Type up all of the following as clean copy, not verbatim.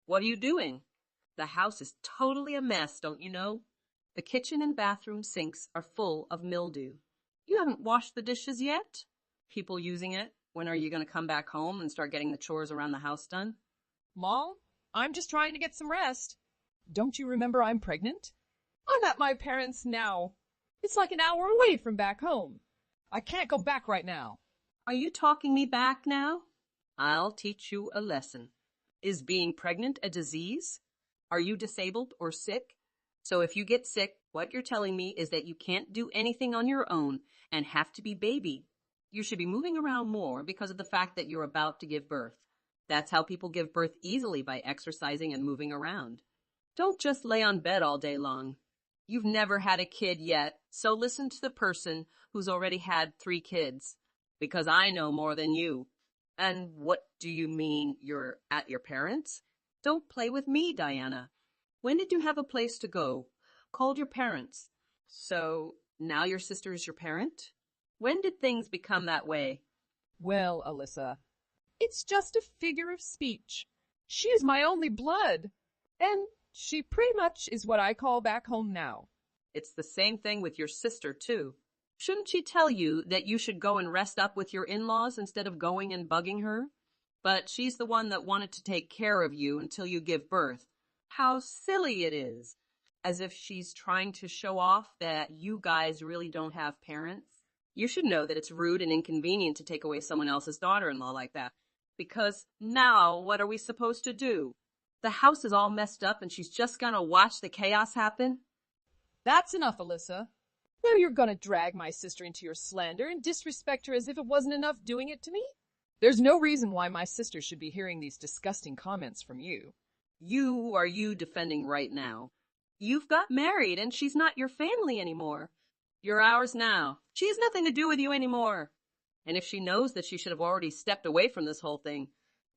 What are you doing? The house is totally a mess, don't you know? The kitchen and bathroom sinks are full of mildew. You haven't washed the dishes yet? People using it. When are you going to come back home and start getting the chores around the house done? Mom, I'm just trying to get some rest. Don't you remember I'm pregnant? I'm at my parents' now. It's like an hour away from back home. I can't go back right now. Are you talking me back now? I'll teach you a lesson. Is being pregnant a disease? Are you disabled or sick? So if you get sick, what you're telling me is that you can't do anything on your own and have to be baby. You should be moving around more because of the fact that you're about to give birth. That's how people give birth easily, by exercising and moving around. Don't just lay on bed all day long. You've never had a kid yet, so listen to the person who's already had 3 kids, because I know more than you. And what do you mean you're at your parents'? Don't play with me, Diana. When did you have a place to go? Called your parents. So now your sister is your parent? When did things become that way? Well, Alyssa, it's just a figure of speech. She is my only blood, and she pretty much is what I call back home now. It's the same thing with your sister, too. Shouldn't she tell you that you should go and rest up with your in-laws instead of going and bugging her? But she's the one that wanted to take care of you until you give birth. How silly it is. As if she's trying to show off that you guys really don't have parents. You should know that it's rude and inconvenient to take away someone else's daughter-in-law like that. Because now, what are we supposed to do? The house is all messed up and she's just gonna watch the chaos happen? That's enough, Alyssa. Now you're gonna drag my sister into your slander and disrespect her as if it wasn't enough doing it to me? There's no reason why my sister should be hearing these disgusting comments from you. You are you defending right now? You've got married and she's not your family anymore. You're ours now. She has nothing to do with you anymore. And if she knows that she should have already stepped away from this whole thing,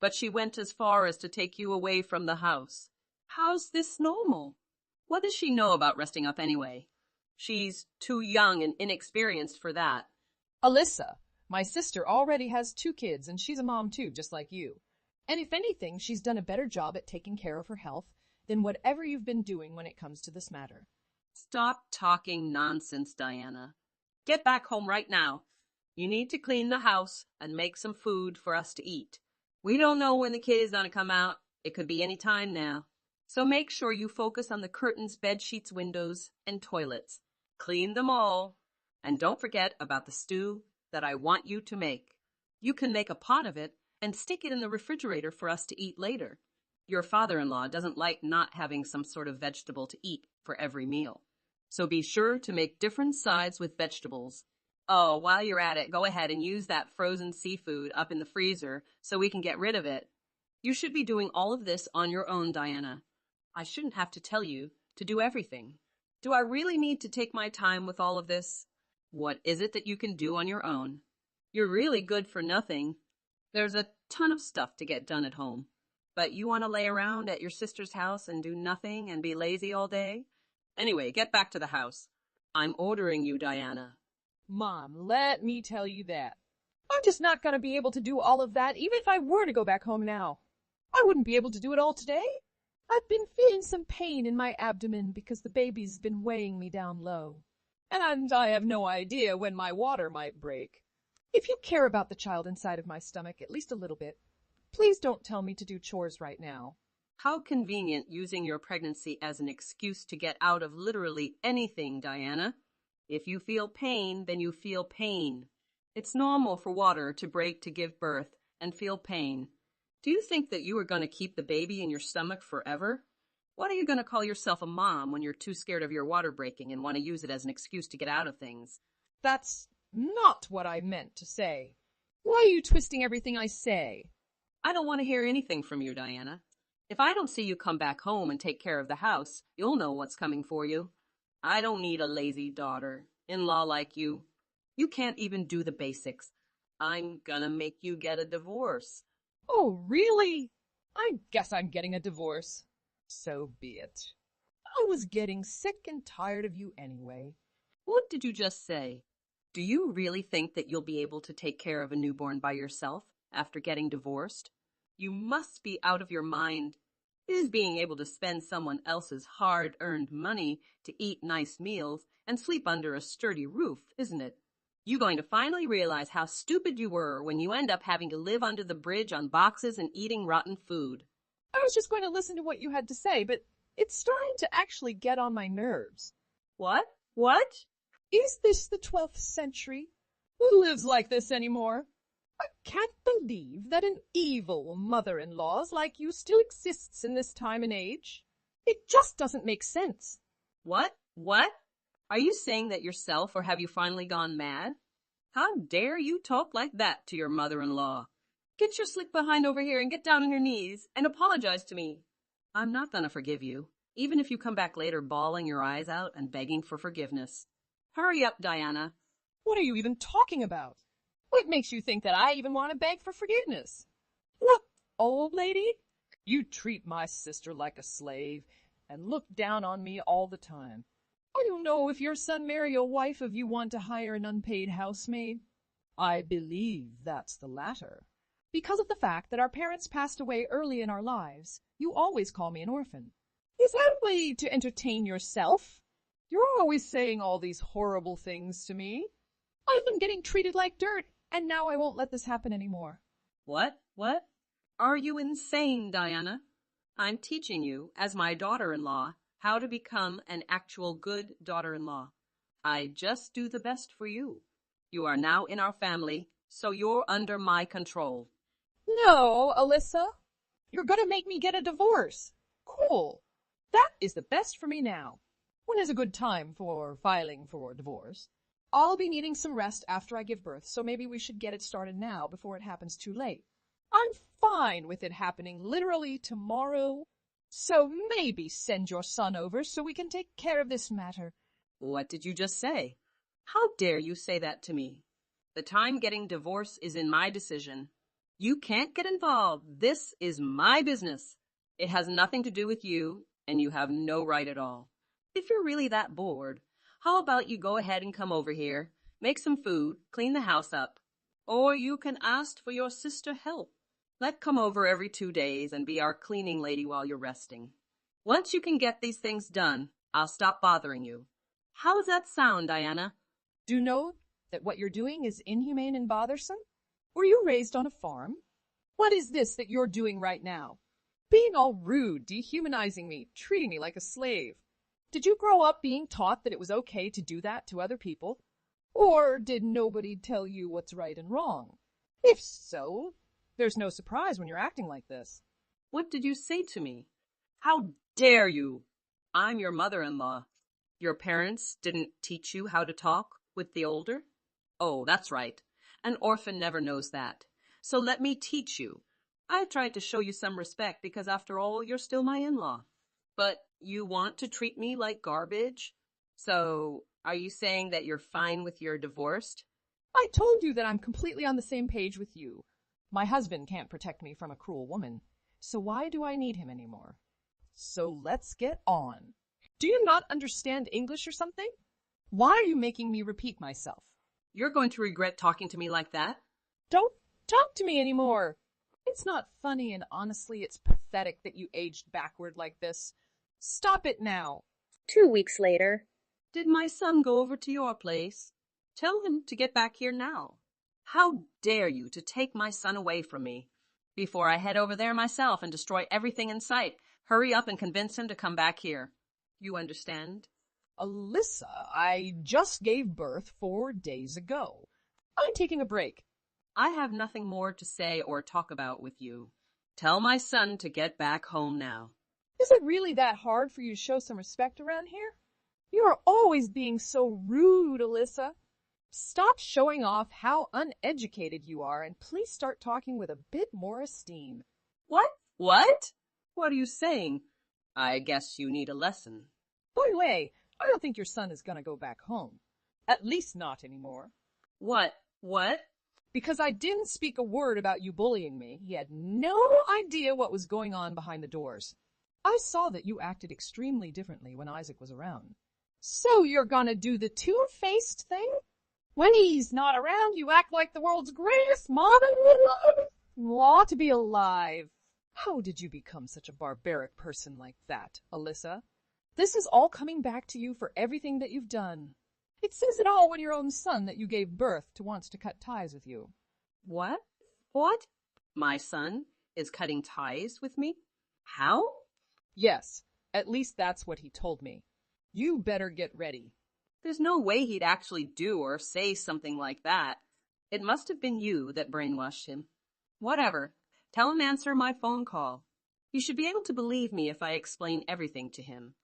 but she went as far as to take you away from the house. How's this normal? What does she know about resting up anyway? She's too young and inexperienced for that. Alyssa, my sister already has 2 kids and she's a mom too, just like you. And if anything, she's done a better job at taking care of her health than whatever you've been doing when it comes to this matter. Stop talking nonsense, Diana. Get back home right now. You need to clean the house and make some food for us to eat. We don't know when the kid is going to come out. It could be any time now. So make sure you focus on the curtains, bed sheets, windows, and toilets. Clean them all. And don't forget about the stew that I want you to make. You can make a pot of it and stick it in the refrigerator for us to eat later. Your father-in-law doesn't like not having some sort of vegetable to eat for every meal. So be sure to make different sides with vegetables. Oh, while you're at it, go ahead and use that frozen seafood up in the freezer so we can get rid of it. You should be doing all of this on your own, Diana. I shouldn't have to tell you to do everything. Do I really need to take my time with all of this? What is it that you can do on your own? You're really good for nothing. There's a ton of stuff to get done at home. But you want to lay around at your sister's house and do nothing and be lazy all day? Anyway, get back to the house. I'm ordering you, Diana. Mom, let me tell you that. I'm just not going to be able to do all of that even if I were to go back home now. I wouldn't be able to do it all today. I've been feeling some pain in my abdomen because the baby's been weighing me down low. And I have no idea when my water might break. If you care about the child inside of my stomach at least a little bit, please don't tell me to do chores right now. How convenient using your pregnancy as an excuse to get out of literally anything, Diana. If you feel pain, then you feel pain. It's normal for water to break to give birth and feel pain. Do you think that you are going to keep the baby in your stomach forever? What are you going to call yourself a mom when you're too scared of your water breaking and want to use it as an excuse to get out of things? That's not what I meant to say. Why are you twisting everything I say? I don't want to hear anything from you, Diana. If I don't see you come back home and take care of the house, you'll know what's coming for you. I don't need a lazy daughter-in-law like you. You can't even do the basics. I'm gonna make you get a divorce. Oh, really? I guess I'm getting a divorce. So be it. I was getting sick and tired of you anyway. What did you just say? Do you really think that you'll be able to take care of a newborn by yourself after getting divorced? You must be out of your mind. is being able to spend someone else's hard-earned money to eat nice meals and sleep under a sturdy roof, isn't it? You're going to finally realize how stupid you were when you end up having to live under the bridge on boxes and eating rotten food. I was just going to listen to what you had to say, but it's starting to actually get on my nerves. What? What? Is this the 12th century? Who lives like this anymore? I can't believe that an evil mother-in-law like you still exists in this time and age. It just doesn't make sense. What? What? Are you saying that yourself, or have you finally gone mad? How dare you talk like that to your mother-in-law? Get your slick behind over here and get down on your knees and apologize to me. I'm not gonna forgive you, even if you come back later bawling your eyes out and begging for forgiveness. Hurry up, Diana. What are you even talking about? What makes you think that I even want to beg for forgiveness? Look, old lady, you treat my sister like a slave and look down on me all the time. I don't know if your son marry a wife if you want to hire an unpaid housemaid. I believe that's the latter. Because of the fact that our parents passed away early in our lives, you always call me an orphan. Is that a way to entertain yourself? You're always saying all these horrible things to me. I've been getting treated like dirt, and now I won't let this happen anymore. What? What? Are you insane, Diana? I'm teaching you, as my daughter-in-law, how to become an actual good daughter-in-law. I just do the best for you. You are now in our family, so you're under my control. No, Alyssa. You're gonna make me get a divorce. Cool. That is the best for me now. When is a good time for filing for divorce? I'll be needing some rest after I give birth, so maybe we should get it started now before it happens too late. I'm fine with it happening literally tomorrow, so maybe send your son over so we can take care of this matter. What did you just say? How dare you say that to me? The time getting divorced is in my decision. You can't get involved. This is my business. It has nothing to do with you, and you have no right at all. If you're really that bored, how about you go ahead and come over here, make some food, clean the house up, or you can ask for your sister help. Let come over every 2 days and be our cleaning lady while you're resting. Once you can get these things done, I'll stop bothering you. How's that sound, Diana? Do you know that what you're doing is inhumane and bothersome? Were you raised on a farm? What is this that you're doing right now? Being all rude, dehumanizing me, treating me like a slave. Did you grow up being taught that it was okay to do that to other people? Or did nobody tell you what's right and wrong? If so, there's no surprise when you're acting like this. What did you say to me? How dare you? I'm your mother-in-law. Your parents didn't teach you how to talk with the older? Oh, that's right. An orphan never knows that. So let me teach you. I tried to show you some respect because, after all, you're still my in-law. But you want to treat me like garbage? So, are you saying that you're fine with your divorce? I told you that I'm completely on the same page with you. My husband can't protect me from a cruel woman, so why do I need him anymore? So let's get on. Do you not understand English or something? Why are you making me repeat myself? You're going to regret talking to me like that. Don't talk to me anymore. It's not funny, and honestly, it's pathetic that you aged backward like this. Stop it now. 2 weeks later. Did my son go over to your place? Tell him to get back here now. How dare you to take my son away from me? Before I head over there myself and destroy everything in sight, hurry up and convince him to come back here. You understand? Alyssa, I just gave birth 4 days ago. I'm taking a break. I have nothing more to say or talk about with you. Tell my son to get back home now. Is it really that hard for you to show some respect around here? You are always being so rude, Alyssa. Stop showing off how uneducated you are, and please start talking with a bit more esteem. What? What? What are you saying? I guess you need a lesson. By the way, I don't think your son is going to go back home. At least not anymore. What? What? Because I didn't speak a word about you bullying me. He had no idea what was going on behind the doors. I saw that you acted extremely differently when Isaac was around. So you're gonna do the two-faced thing? When he's not around, you act like the world's greatest mother-in-law to be alive. How did you become such a barbaric person like that, Alyssa? This is all coming back to you for everything that you've done. It says it all when your own son that you gave birth to wants to cut ties with you. What? What? My son is cutting ties with me? How? Yes, at least that's what he told me. You better get ready. There's no way he'd actually do or say something like that. It must have been you that brainwashed him. Whatever. Tell him answer my phone call. You should be able to believe me if I explain everything to him.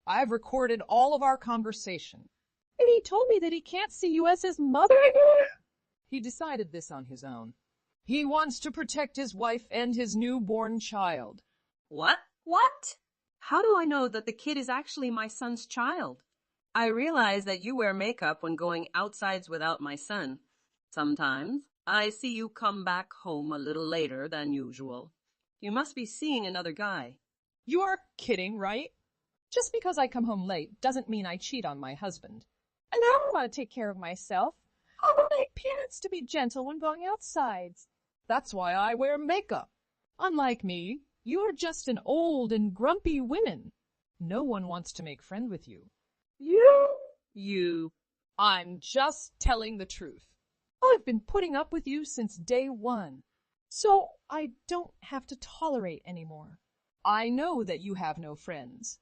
I've recorded all of our conversation. And he told me that he can't see you as his mother anymore. He decided this on his own. He wants to protect his wife and his newborn child. What? What? How do I know that the kid is actually my son's child? I realize that you wear makeup when going outsides without my son. Sometimes I see you come back home a little later than usual. You must be seeing another guy. You are kidding, right? Just because I come home late doesn't mean I cheat on my husband. And I want to take care of myself. I want my parents to be gentle when going outsides. That's why I wear makeup. Unlike me, you are just an old and grumpy woman. No one wants to make friends with you. You. I'm just telling the truth. I've been putting up with you since day one, so I don't have to tolerate anymore. I know that you have no friends,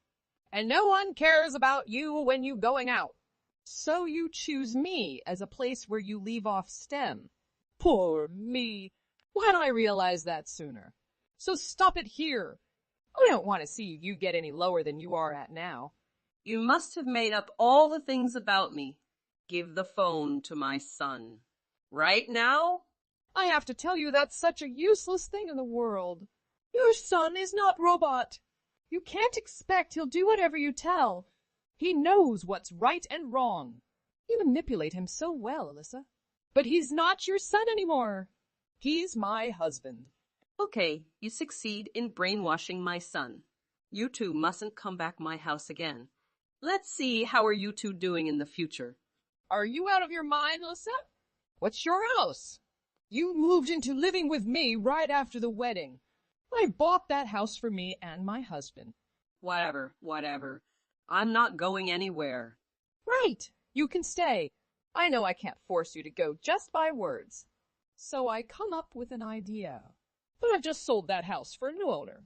and no one cares about you when you're going out. So you choose me as a place where you leave off STEM. Poor me. Why didn't I realize that sooner? So stop it here. I don't want to see you get any lower than you are at now. You must have made up all the things about me. Give the phone to my son. Right now? I have to tell you that's such a useless thing in the world. Your son is not robot. You can't expect he'll do whatever you tell. He knows what's right and wrong. You manipulate him so well, Alyssa. But he's not your son anymore. He's my husband. Okay, you succeed in brainwashing my son. You two mustn't come back my house again. Let's see how are you two doing in the future. Are you out of your mind, Alyssa? What's your house? You moved into living with me right after the wedding. I bought that house for me and my husband. Whatever. I'm not going anywhere. Right, you can stay. I know I can't force you to go just by words. So I come up with an idea. But I've just sold that house for a new owner.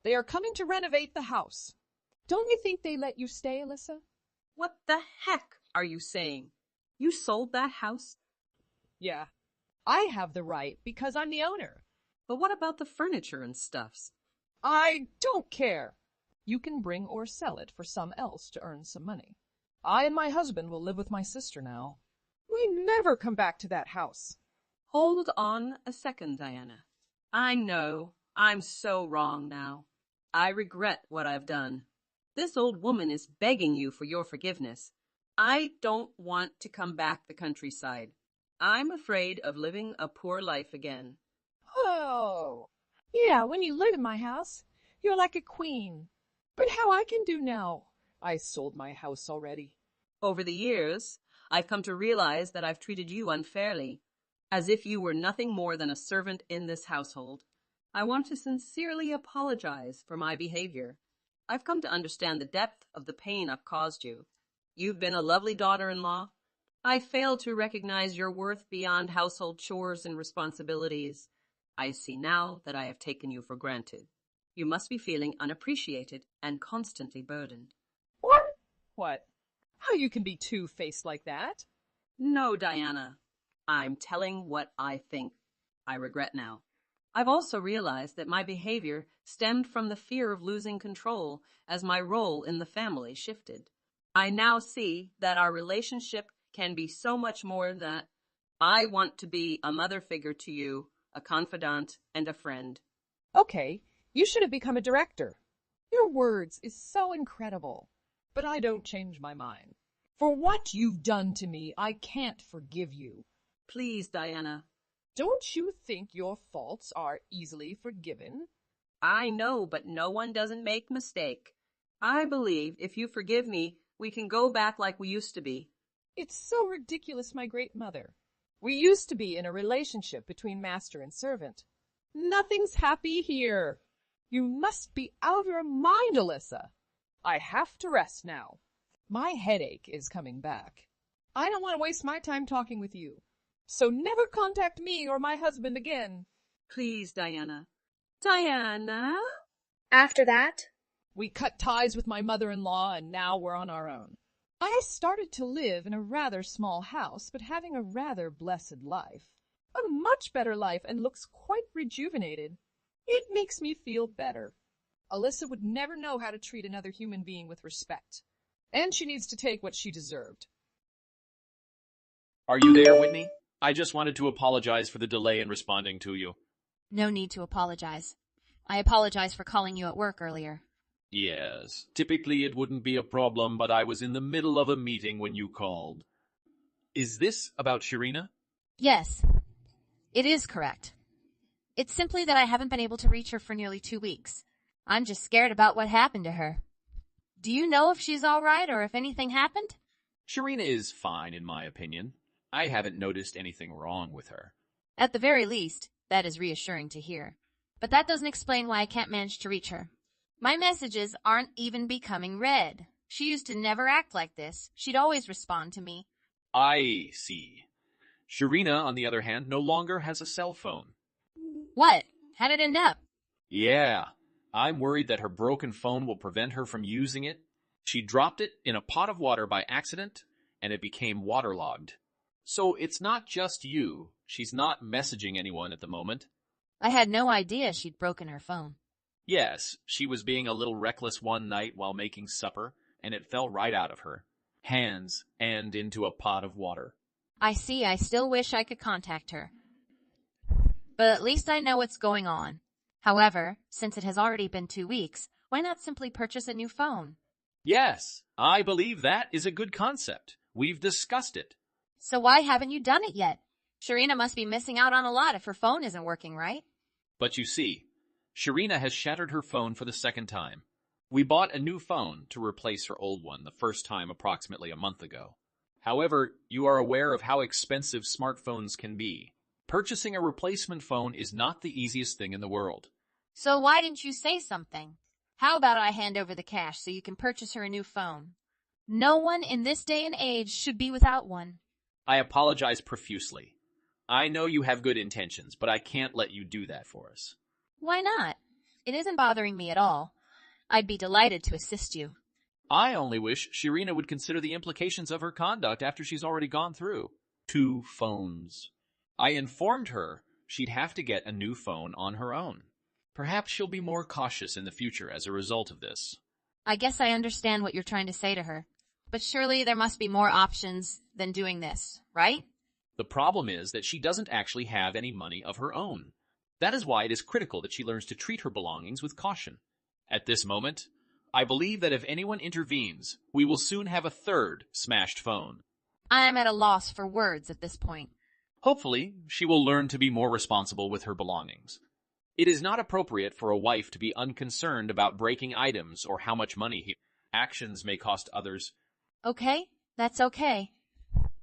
They are coming to renovate the house. Don't you think they let you stay, Alyssa? What the heck are you saying? You sold that house? Yeah, I have the right because I'm the owner. But what about the furniture and stuffs? I don't care. You can bring or sell it for some else to earn some money. I and my husband will live with my sister now. We never come back to that house. Hold on a second, Diana. I know I'm so wrong now. I regret what I've done. This old woman is begging you for your forgiveness. I don't want to come back the countryside. I'm afraid of living a poor life again. Oh, yeah, when you live in my house, you're like a queen. But how I can do now? I sold my house already. Over the years, I've come to realize that I've treated you unfairly, as if you were nothing more than a servant in this household. I want to sincerely apologize for my behavior. I've come to understand the depth of the pain I've caused you. You've been a lovely daughter-in-law. I failed to recognize your worth beyond household chores and responsibilities. I see now that I have taken you for granted. You must be feeling unappreciated and constantly burdened. What? How you can be two-faced like that? No, Diana. I'm telling what I think. I regret now. I've also realized that my behavior stemmed from the fear of losing control as my role in the family shifted. I now see that our relationship can be so much more than I want to be a mother figure to you, a confidant, and a friend. Okay, you should have become a director. Your words is so incredible. But I don't change my mind. For what you've done to me, I can't forgive you. Please, Diana. Don't you think your faults are easily forgiven? I know, but no one doesn't make mistake. I believe if you forgive me, we can go back like we used to be. It's so ridiculous, my great mother. We used to be in a relationship between master and servant. Nothing's happy here. You must be out of your mind, Alyssa. I have to rest now. My headache is coming back. I don't want to waste my time talking with you. So never contact me or my husband again. Please, Diana. Diana? After that, We cut ties with my mother-in-law, and now we're on our own. I started to live in a rather small house, but having a rather blessed life. A much better life, and looks quite rejuvenated. It makes me feel better. Alyssa would never know how to treat another human being with respect. And she needs to take what she deserved. Are you there, Whitney? I just wanted to apologize for the delay in responding to you. No need to apologize. I apologize for calling you at work earlier. Yes, typically it wouldn't be a problem, but I was in the middle of a meeting when you called. Is this about Sharina? Yes, it is correct. It's simply that I haven't been able to reach her for nearly 2 weeks. I'm just scared about what happened to her. Do you know if she's all right or if anything happened? Sharina is fine, in my opinion. I haven't noticed anything wrong with her. At the very least, that is reassuring to hear. But that doesn't explain why I can't manage to reach her. My messages aren't even becoming read. She used to never act like this. She'd always respond to me. I see. Sharina, on the other hand, no longer has a cell phone. What? How'd it end up? Yeah, I'm worried that her broken phone will prevent her from using it. She dropped it in a pot of water by accident, and it became waterlogged. So it's not just you. She's not messaging anyone at the moment. I had no idea she'd broken her phone. Yes, she was being a little reckless one night while making supper, and it fell right out of her hands and into a pot of water. I see. I still wish I could contact her. But at least I know what's going on. However, since it has already been 2 weeks, why not simply purchase a new phone? Yes, I believe that is a good concept. We've discussed it. So why haven't you done it yet? Sharina must be missing out on a lot if her phone isn't working, right? But you see, Sharina has shattered her phone for the second time. We bought a new phone to replace her old one the first time approximately a month ago. However, you are aware of how expensive smartphones can be. Purchasing a replacement phone is not the easiest thing in the world. So why didn't you say something? How about I hand over the cash so you can purchase her a new phone? No one in this day and age should be without one. I apologize profusely. I know you have good intentions, but I can't let you do that for us. Why not? It isn't bothering me at all. I'd be delighted to assist you. I only wish Sharina would consider the implications of her conduct after she's already gone through 2 phones. I informed her she'd have to get a new phone on her own. Perhaps she'll be more cautious in the future as a result of this. I guess I understand what you're trying to say to her. But surely there must be more options than doing this, right? The problem is that she doesn't actually have any money of her own. That is why it is critical that she learns to treat her belongings with caution. At this moment, I believe that if anyone intervenes, we will soon have a 3rd smashed phone. I am at a loss for words at this point. Hopefully, she will learn to be more responsible with her belongings. It is not appropriate for a wife to be unconcerned about breaking items or how much money actions may cost others. Okay, that's okay.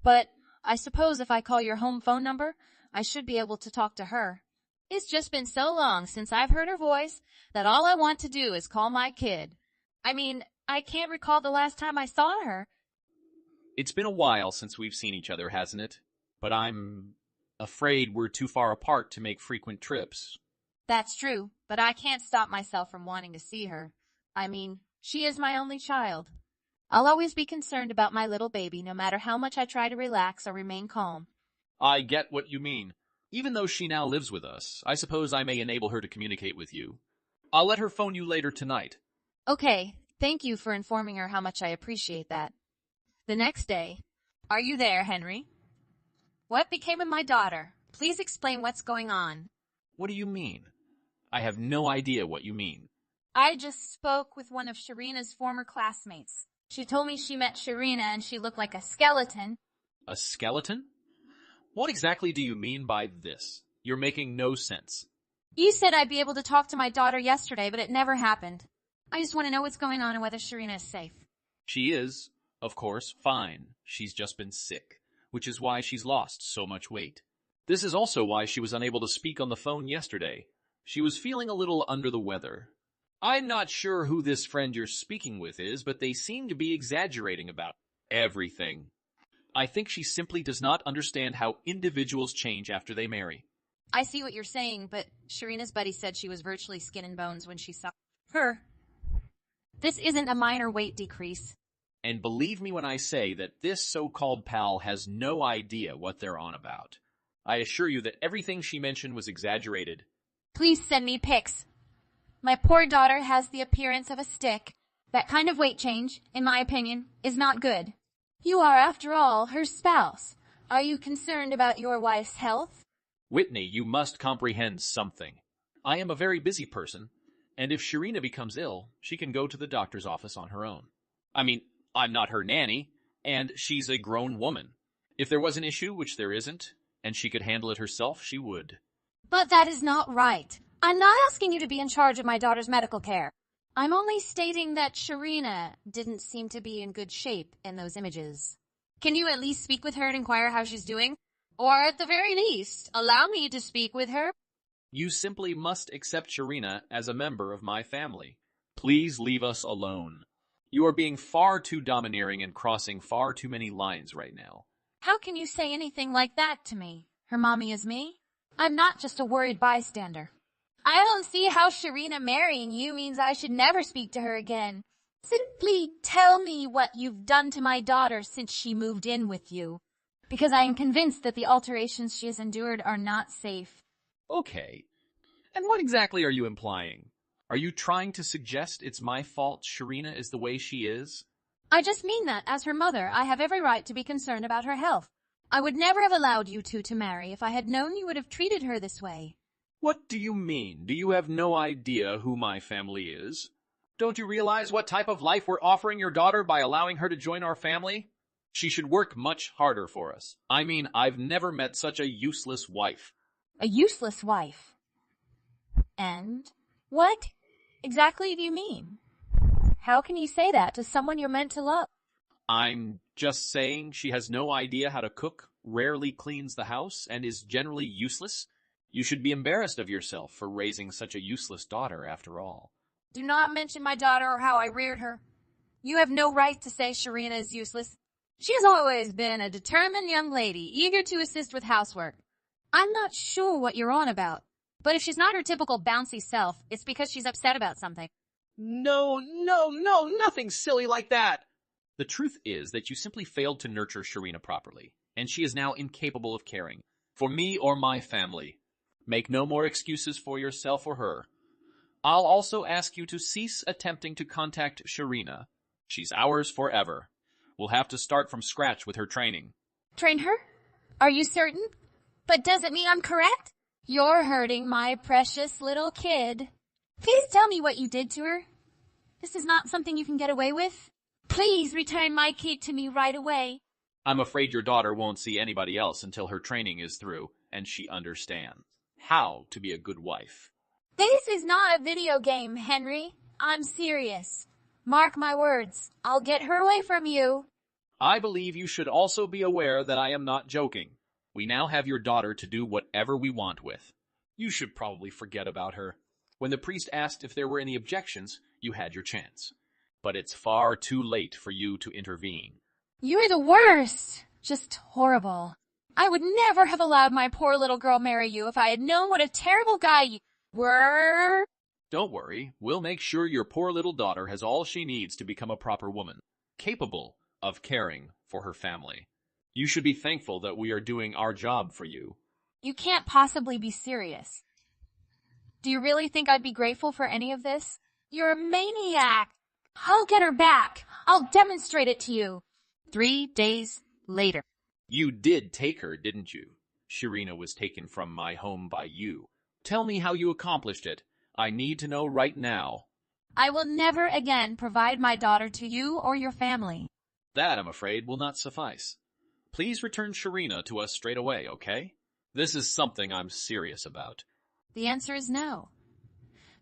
But I suppose if I call your home phone number, I should be able to talk to her. It's just been so long since I've heard her voice that all I want to do is call my kid. I mean, I can't recall the last time I saw her. It's been a while since we've seen each other, hasn't it? But I'm afraid we're too far apart to make frequent trips. That's true, but I can't stop myself from wanting to see her. I mean, she is my only child. I'll always be concerned about my little baby, no matter how much I try to relax or remain calm. I get what you mean. Even though she now lives with us, I suppose I may enable her to communicate with you. I'll let her phone you later tonight. Okay, thank you for informing her how much I appreciate that. The next day. Are you there, Henry? What became of my daughter? Please explain what's going on. What do you mean? I have no idea what you mean. I just spoke with one of Sharina's former classmates. She told me she met Sharina and she looked like a skeleton. A skeleton? What exactly do you mean by this? You're making no sense. You said I'd be able to talk to my daughter yesterday, but it never happened. I just want to know what's going on and whether Sharina is safe. She is, of course, fine. She's just been sick, which is why she's lost so much weight. This is also why she was unable to speak on the phone yesterday. She was feeling a little under the weather. I'm not sure who this friend you're speaking with is, but they seem to be exaggerating about everything. I think she simply does not understand how individuals change after they marry. I see what you're saying, but Sharina's buddy said she was virtually skin and bones when she saw her. This isn't a minor weight decrease. And believe me when I say that this so-called pal has no idea what they're on about. I assure you that everything she mentioned was exaggerated. Please send me pics. My poor daughter has the appearance of a stick. That kind of weight change, in my opinion, is not good. You are, after all, her spouse. Are you concerned about your wife's health? Whitney, you must comprehend something. I am a very busy person, and if Sharina becomes ill, she can go to the doctor's office on her own. I mean, I'm not her nanny, and she's a grown woman. If there was an issue, which there isn't, and she could handle it herself, she would. But that is not right. I'm not asking you to be in charge of my daughter's medical care. I'm only stating that Sharina didn't seem to be in good shape in those images. Can you at least speak with her and inquire how she's doing? Or at the very least, allow me to speak with her? You simply must accept Sharina as a member of my family. Please leave us alone. You are being far too domineering and crossing far too many lines right now. How can you say anything like that to me? Her mommy is me? I'm not just a worried bystander. I don't see how Sharina marrying you means I should never speak to her again. Simply tell me what you've done to my daughter since she moved in with you, because I am convinced that the alterations she has endured are not safe. Okay. And what exactly are you implying? Are you trying to suggest it's my fault Sharina is the way she is? I just mean that, as her mother, I have every right to be concerned about her health. I would never have allowed you two to marry if I had known you would have treated her this way. What do you mean? Do you have no idea who my family is? Don't you realize what type of life we're offering your daughter by allowing her to join our family? She should work much harder for us. I mean, I've never met such a useless wife. A useless wife? And what exactly do you mean? How can you say that to someone you're meant to love? I'm just saying she has no idea how to cook, rarely cleans the house, and is generally useless. You should be embarrassed of yourself for raising such a useless daughter, after all. Do not mention my daughter or how I reared her. You have no right to say Sharina is useless. She has always been a determined young lady, eager to assist with housework. I'm not sure what you're on about, but if she's not her typical bouncy self, it's because she's upset about something. No, nothing silly like that. The truth is that you simply failed to nurture Sharina properly, and she is now incapable of caring for me or my family. Make no more excuses for yourself or her. I'll also ask you to cease attempting to contact Sharina. She's ours forever. We'll have to start from scratch with her training. Train her? Are you certain? But does it mean I'm correct? You're hurting my precious little kid. Please tell me what you did to her. This is not something you can get away with. Please return my kid to me right away. I'm afraid your daughter won't see anybody else until her training is through and she understands how to be a good wife. This is not a video game, Henry. I'm serious. Mark my words. I'll get her away from you. I believe you should also be aware that I am not joking. We now have your daughter to do whatever we want with. You should probably forget about her. When the priest asked if there were any objections, you had your chance. But it's far too late for you to intervene. You're the worst. Just horrible. I would never have allowed my poor little girl marry you if I had known what a terrible guy you were. Don't worry. We'll make sure your poor little daughter has all she needs to become a proper woman, capable of caring for her family. You should be thankful that we are doing our job for you. You can't possibly be serious. Do you really think I'd be grateful for any of this? You're a maniac. I'll get her back. I'll demonstrate it to you. 3 days later. You did take her, didn't you? Sharina was taken from my home by you. Tell me how you accomplished it. I need to know right now. I will never again provide my daughter to you or your family. That, I'm afraid, will not suffice. Please return Sharina to us straight away, okay? This is something I'm serious about. The answer is no.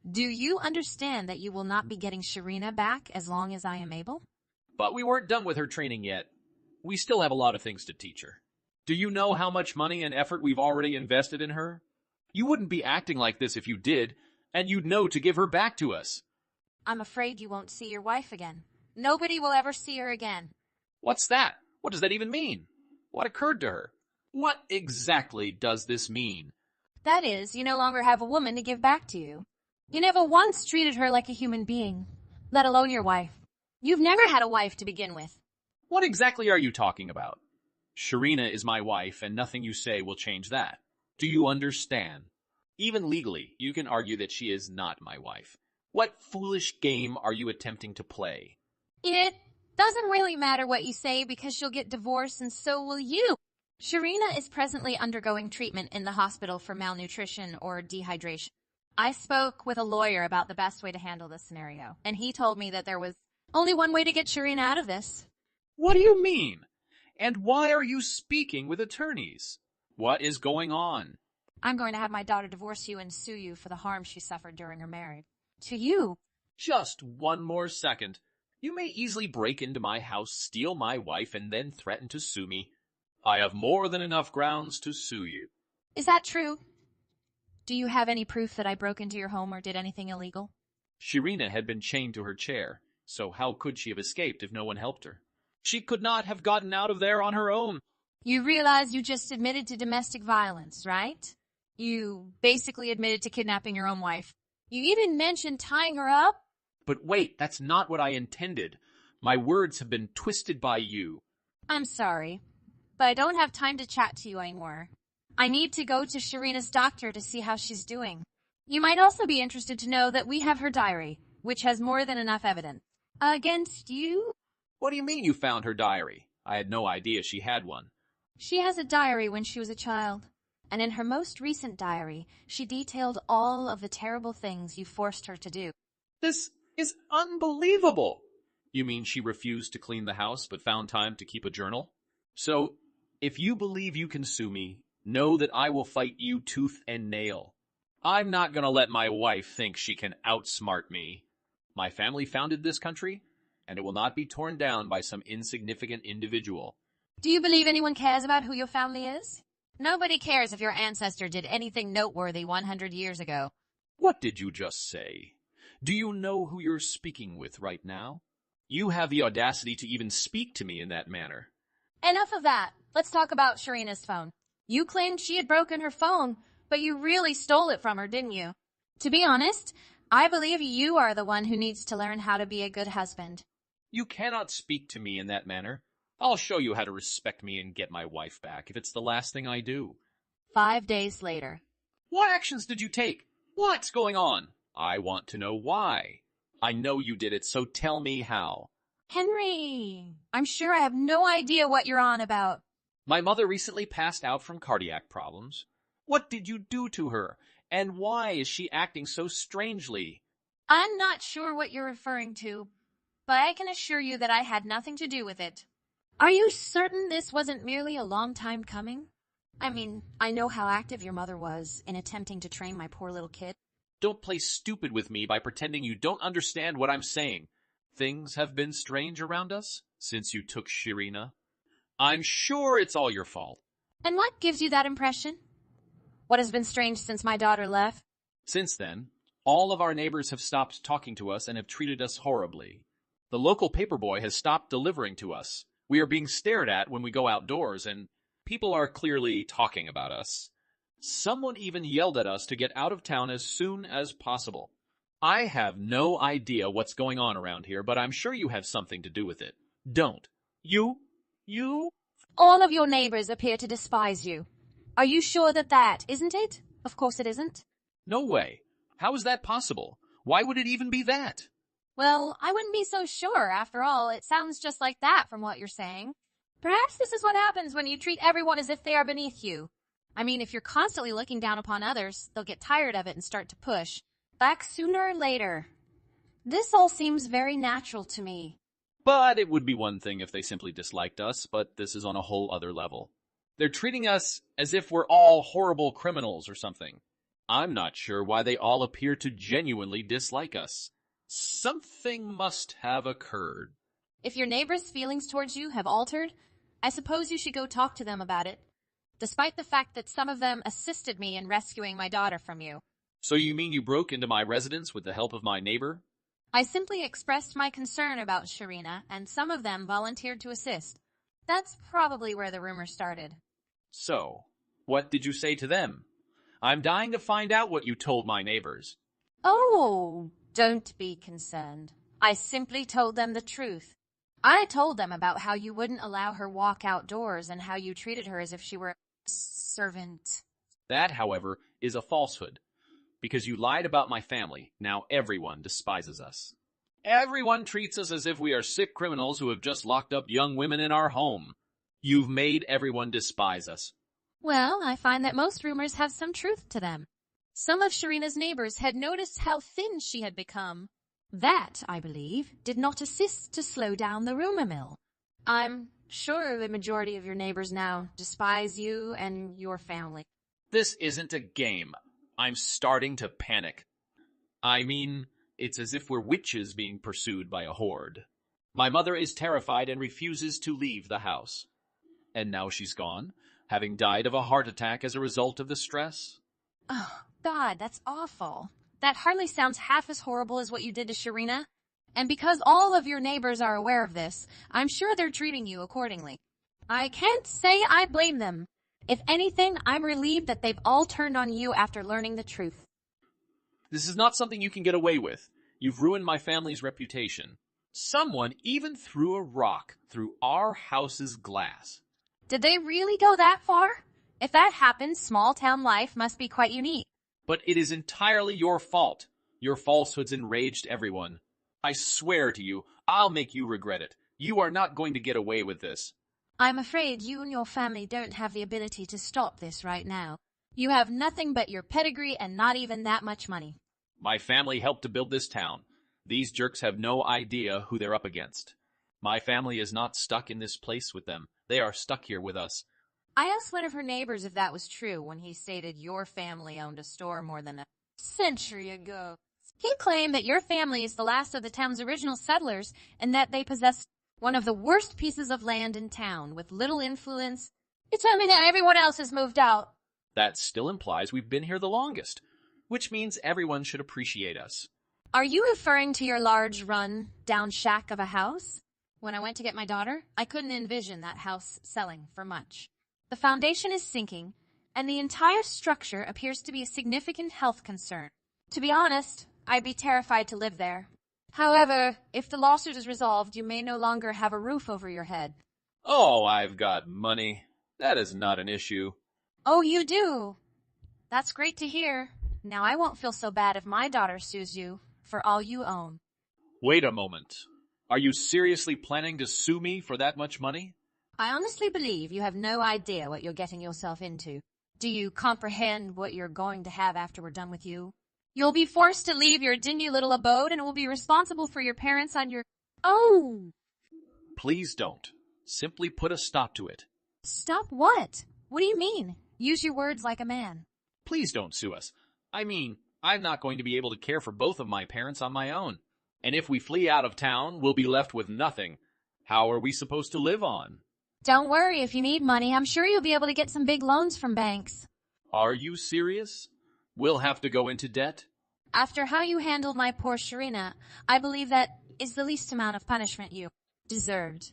Do you understand that you will not be getting Sharina back as long as I am able? But we weren't done with her training yet. We still have a lot of things to teach her. Do you know how much money and effort we've already invested in her? You wouldn't be acting like this if you did, and you'd know to give her back to us. I'm afraid you won't see your wife again. Nobody will ever see her again. What's that? What does that even mean? What occurred to her? What exactly does this mean? That is, you no longer have a woman to give back to you. You never once treated her like a human being, let alone your wife. You've never had a wife to begin with. What exactly are you talking about? Sharina is my wife, and nothing you say will change that. Do you understand? Even legally, you can argue that she is not my wife. What foolish game are you attempting to play? It doesn't really matter what you say because she'll get divorced and so will you. Sharina is presently undergoing treatment in the hospital for malnutrition or dehydration. I spoke with a lawyer about the best way to handle this scenario, and he told me that there was only one way to get Sharina out of this. What do you mean? And why are you speaking with attorneys? What is going on? I'm going to have my daughter divorce you and sue you for the harm she suffered during her marriage. To you. Just one more second. You may easily break into my house, steal my wife, and then threaten to sue me. I have more than enough grounds to sue you. Is that true? Do you have any proof that I broke into your home or did anything illegal? Sharina had been chained to her chair, so how could she have escaped if no one helped her? She could not have gotten out of there on her own. You realize you just admitted to domestic violence, right? You basically admitted to kidnapping your own wife. You even mentioned tying her up. But wait, that's not what I intended. My words have been twisted by you. I'm sorry, but I don't have time to chat to you anymore. I need to go to Sharina's doctor to see how she's doing. You might also be interested to know that we have her diary, which has more than enough evidence. Against you? What do you mean you found her diary? I had no idea she had one. She has a diary when she was a child. And in her most recent diary, she detailed all of the terrible things you forced her to do. This is unbelievable. You mean she refused to clean the house but found time to keep a journal? So, if you believe you can sue me, know that I will fight you tooth and nail. I'm not going to let my wife think she can outsmart me. My family founded this country, and it will not be torn down by some insignificant individual. Do you believe anyone cares about who your family is? Nobody cares if your ancestor did anything noteworthy 100 years ago. What did you just say? Do you know who you're speaking with right now? You have the audacity to even speak to me in that manner. Enough of that. Let's talk about Sharina's phone. You claimed she had broken her phone, but you really stole it from her, didn't you? To be honest, I believe you are the one who needs to learn how to be a good husband. You cannot speak to me in that manner. I'll show you how to respect me and get my wife back if it's the last thing I do. 5 days later. What actions did you take? What's going on? I want to know why. I know you did it, so tell me how. Henry, I'm sure I have no idea what you're on about. My mother recently passed out from cardiac problems. What did you do to her? And why is she acting so strangely? I'm not sure what you're referring to, but I can assure you that I had nothing to do with it. Are you certain this wasn't merely a long time coming? I mean, I know how active your mother was in attempting to train my poor little kid. Don't play stupid with me by pretending you don't understand what I'm saying. Things have been strange around us since you took Sharina. I'm sure it's all your fault. And what gives you that impression? What has been strange since my daughter left? Since then, all of our neighbors have stopped talking to us and have treated us horribly. The local paperboy has stopped delivering to us. We are being stared at when we go outdoors, and people are clearly talking about us. Someone even yelled at us to get out of town as soon as possible. I have no idea what's going on around here, but I'm sure you have something to do with it. Don't. You? All of your neighbors appear to despise you. Are you sure that isn't it? Of course it isn't. No way. How is that possible? Why would it even be that? Well, I wouldn't be so sure. After all, it sounds just like that from what you're saying. Perhaps this is what happens when you treat everyone as if they are beneath you. I mean, if you're constantly looking down upon others, they'll get tired of it and start to push back sooner or later. This all seems very natural to me. But it would be one thing if they simply disliked us, but this is on a whole other level. They're treating us as if we're all horrible criminals or something. I'm not sure why they all appear to genuinely dislike us. Something must have occurred. If your neighbors' feelings towards you have altered, I suppose you should go talk to them about it, despite the fact that some of them assisted me in rescuing my daughter from you. So you mean you broke into my residence with the help of my neighbor? I simply expressed my concern about Sharina, and some of them volunteered to assist. That's probably where the rumor started. So, what did you say to them? I'm dying to find out what you told my neighbors. Oh, don't be concerned. I simply told them the truth. I told them about how you wouldn't allow her walk outdoors and how you treated her as if she were a servant. That, however, is a falsehood. Because you lied about my family, now everyone despises us. Everyone treats us as if we are sick criminals who have just locked up young women in our home. You've made everyone despise us. Well, I find that most rumors have some truth to them. Some of Sharina's neighbors had noticed how thin she had become. That, I believe, did not assist to slow down the rumor mill. I'm sure the majority of your neighbors now despise you and your family. This isn't a game. I'm starting to panic. I mean, it's as if we're witches being pursued by a horde. My mother is terrified and refuses to leave the house. And now she's gone, having died of a heart attack as a result of the stress. Oh, God, that's awful. That hardly sounds half as horrible as what you did to Sharina. And because all of your neighbors are aware of this, I'm sure they're treating you accordingly. I can't say I blame them. If anything, I'm relieved that they've all turned on you after learning the truth. This is not something you can get away with. You've ruined my family's reputation. Someone even threw a rock through our house's glass. Did they really go that far? If that happened, small-town life must be quite unique. But it is entirely your fault. Your falsehoods enraged everyone. I swear to you, I'll make you regret it. You are not going to get away with this. I'm afraid you and your family don't have the ability to stop this right now. You have nothing but your pedigree and not even that much money. My family helped to build this town. These jerks have no idea who they're up against. My family is not stuck in this place with them. They are stuck here with us. I asked one of her neighbors if that was true when he stated your family owned a store more than a century ago. He claimed that your family is the last of the town's original settlers and that they possess one of the worst pieces of land in town with little influence. You told me that everyone else has moved out. That still implies we've been here the longest, which means everyone should appreciate us. Are you referring to your large run-down shack of a house? When I went to get my daughter, I couldn't envision that house selling for much. The foundation is sinking, and the entire structure appears to be a significant health concern. To be honest, I'd be terrified to live there. However, if the lawsuit is resolved, you may no longer have a roof over your head. Oh, I've got money. That is not an issue. Oh, you do? That's great to hear. Now I won't feel so bad if my daughter sues you for all you own. Wait a moment. Are you seriously planning to sue me for that much money? I honestly believe you have no idea what you're getting yourself into. Do you comprehend what you're going to have after we're done with you? You'll be forced to leave your dingy little abode and will be responsible for your parents on your own. Please don't. Simply put a stop to it. Stop what? What do you mean? Use your words like a man. Please don't sue us. I mean, I'm not going to be able to care for both of my parents on my own. And if we flee out of town, we'll be left with nothing. How are we supposed to live on? Don't worry, if you need money, I'm sure you'll be able to get some big loans from banks. Are you serious? We'll have to go into debt? After how you handled my poor Sharina, I believe that is the least amount of punishment you deserved.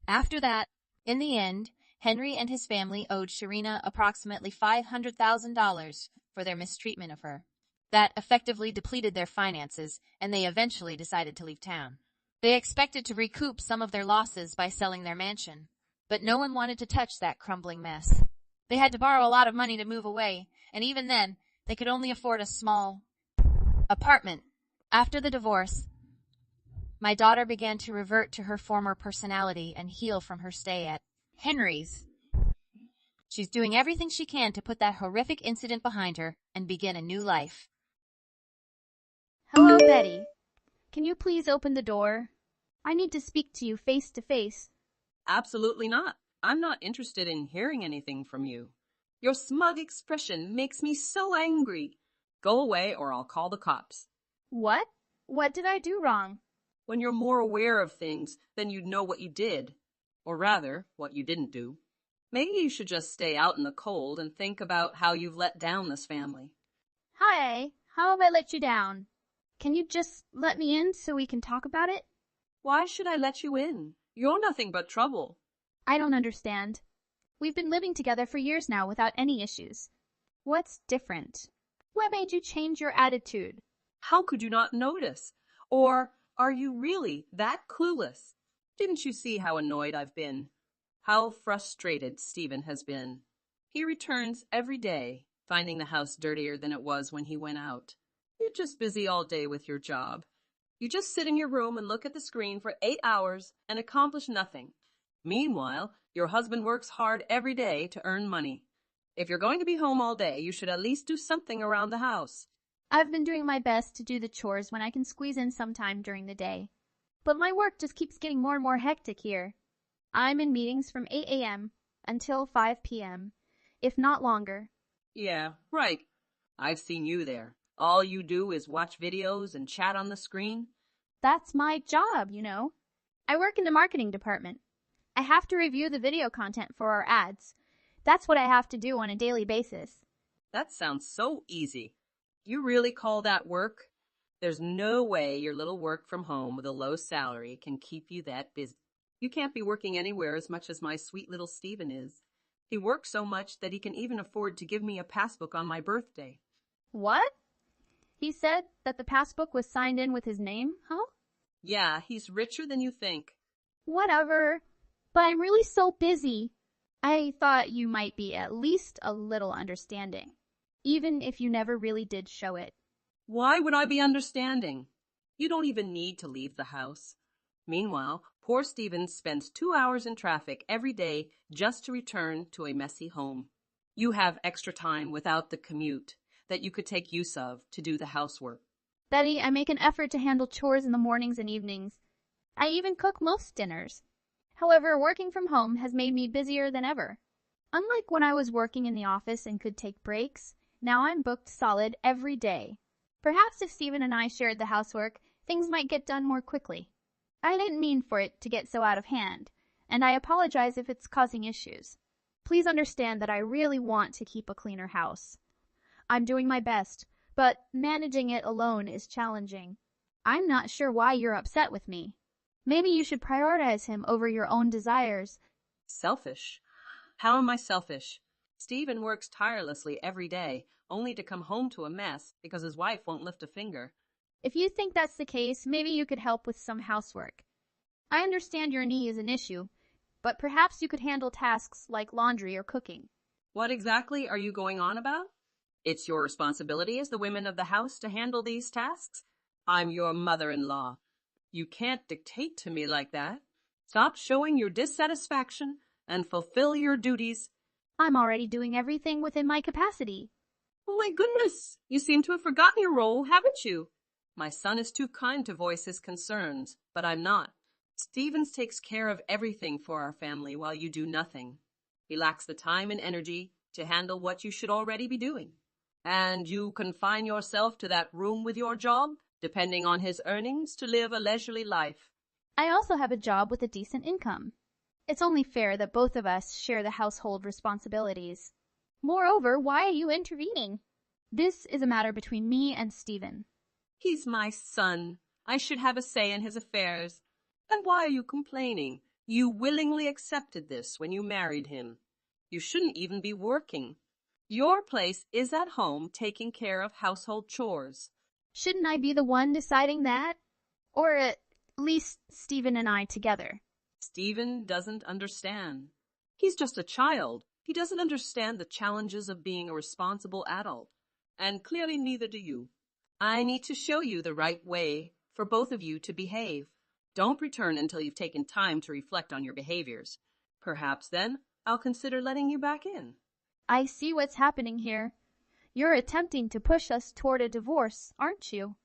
After that, in the end, Henry and his family owed Sharina approximately $500,000 for their mistreatment of her. That effectively depleted their finances, and they eventually decided to leave town. They expected to recoup some of their losses by selling their mansion, but no one wanted to touch that crumbling mess. They had to borrow a lot of money to move away, and even then, they could only afford a small apartment. After the divorce, my daughter began to revert to her former personality and heal from her stay at Henry's. She's doing everything she can to put that horrific incident behind her and begin a new life. Hello, Betty. Can you please open the door? I need to speak to you face to face. Absolutely not. I'm not interested in hearing anything from you. Your smug expression makes me so angry. Go away or I'll call the cops. What? What did I do wrong? When you're more aware of things, then you'd know what you did. Or rather, what you didn't do. Maybe you should just stay out in the cold and think about how you've let down this family. Hi, how have I let you down? Can you just let me in so we can talk about it? Why should I let you in? You're nothing but trouble. I don't understand. We've been living together for years now without any issues. What's different? What made you change your attitude? How could you not notice? Or are you really that clueless? Didn't you see how annoyed I've been? How frustrated Stephen has been. He returns every day, finding the house dirtier than it was when he went out. You're just busy all day with your job. You just sit in your room and look at the screen for 8 hours and accomplish nothing. Meanwhile, your husband works hard every day to earn money. If you're going to be home all day, you should at least do something around the house. I've been doing my best to do the chores when I can squeeze in some time during the day. But my work just keeps getting more and more hectic here. I'm in meetings from 8 a.m. until 5 p.m., if not longer. Yeah, right. I've seen you there. All you do is watch videos and chat on the screen. That's my job, you know. I work in the marketing department. I have to review the video content for our ads. That's what I have to do on a daily basis. That sounds so easy. You really call that work? There's no way your little work from home with a low salary can keep you that busy. You can't be working anywhere as much as my sweet little Stephen is. He works so much that he can even afford to give me a passbook on my birthday. What? He said that the passbook was signed in with his name, huh? Yeah, he's richer than you think. Whatever. But I'm really so busy. I thought you might be at least a little understanding, even if you never really did show it. Why would I be understanding? You don't even need to leave the house. Meanwhile, poor Stephen spends 2 hours in traffic every day just to return to a messy home. You have extra time without the commute that you could take use of to do the housework. Betty, I make an effort to handle chores in the mornings and evenings. I even cook most dinners. However, working from home has made me busier than ever. Unlike when I was working in the office and could take breaks, now I'm booked solid every day. Perhaps if Stephen and I shared the housework, things might get done more quickly. I didn't mean for it to get so out of hand, and I apologize if it's causing issues. Please understand that I really want to keep a cleaner house. I'm doing my best, but managing it alone is challenging. I'm not sure why you're upset with me. Maybe you should prioritize him over your own desires. Selfish? How am I selfish? Stephen works tirelessly every day, only to come home to a mess because his wife won't lift a finger. If you think that's the case, maybe you could help with some housework. I understand your knee is an issue, but perhaps you could handle tasks like laundry or cooking. What exactly are you going on about? It's your responsibility as the women of the house to handle these tasks. I'm your mother-in-law. You can't dictate to me like that. Stop showing your dissatisfaction and fulfill your duties. I'm already doing everything within my capacity. Oh my goodness, you seem to have forgotten your role, haven't you? My son is too kind to voice his concerns, but I'm not. Stevens takes care of everything for our family while you do nothing. He lacks the time and energy to handle what you should already be doing. And you confine yourself to that room with your job, depending on his earnings to live a leisurely life. I also have a job with a decent income. It's only fair that both of us share the household responsibilities. Moreover, why are you intervening? This is a matter between me and Stephen. He's my son. I should have a say in his affairs. And why are you complaining? You willingly accepted this when you married him. You shouldn't even be working. Your place is at home taking care of household chores. Shouldn't I be the one deciding that? Or at least Stephen and I together? Stephen doesn't understand. He's just a child. He doesn't understand the challenges of being a responsible adult. And clearly neither do you. I need to show you the right way for both of you to behave. Don't return until you've taken time to reflect on your behaviors. Perhaps then I'll consider letting you back in. I see what's happening here. You're attempting to push us toward a divorce, aren't you?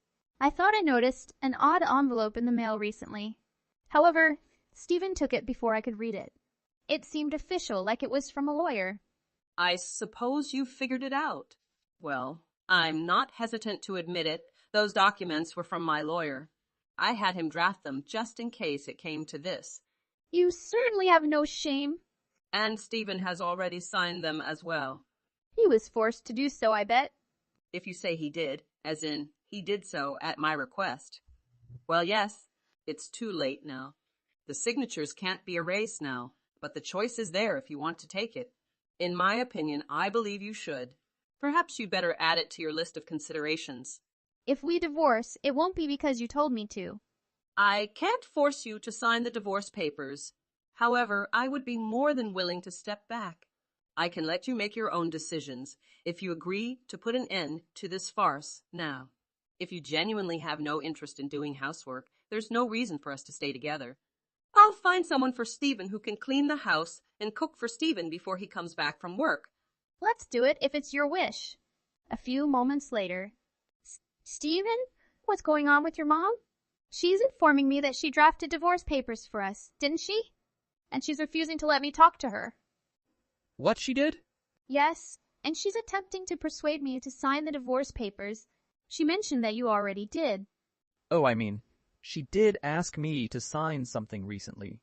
I thought I noticed an odd envelope in the mail recently. However, Stephen took it before I could read it. It seemed official, like it was from a lawyer. I suppose you figured it out. Well, I'm not hesitant to admit it. Those documents were from my lawyer. I had him draft them just in case it came to this. You certainly have no shame. And Stephen has already signed them as well. He was forced to do so, I bet. If you say he did, as in He did so at my request. Well, yes, it's too late now. The signatures can't be erased now, but the choice is there if you want to take it. In my opinion, I believe you should. Perhaps you'd better add it to your list of considerations. If we divorce, it won't be because you told me to. I can't force you to sign the divorce papers. However, I would be more than willing to step back. I can let you make your own decisions if you agree to put an end to this farce now. If you genuinely have no interest in doing housework, there's no reason for us to stay together. I'll find someone for Stephen who can clean the house and cook for Stephen before he comes back from work. Let's do it if it's your wish. A few moments later. Stephen? What's going on with your mom? She's informing me that she drafted divorce papers for us, didn't she? And she's refusing to let me talk to her. What she did? Yes, and she's attempting to persuade me to sign the divorce papers. She mentioned that you already did. Oh, I mean, she did ask me to sign something recently.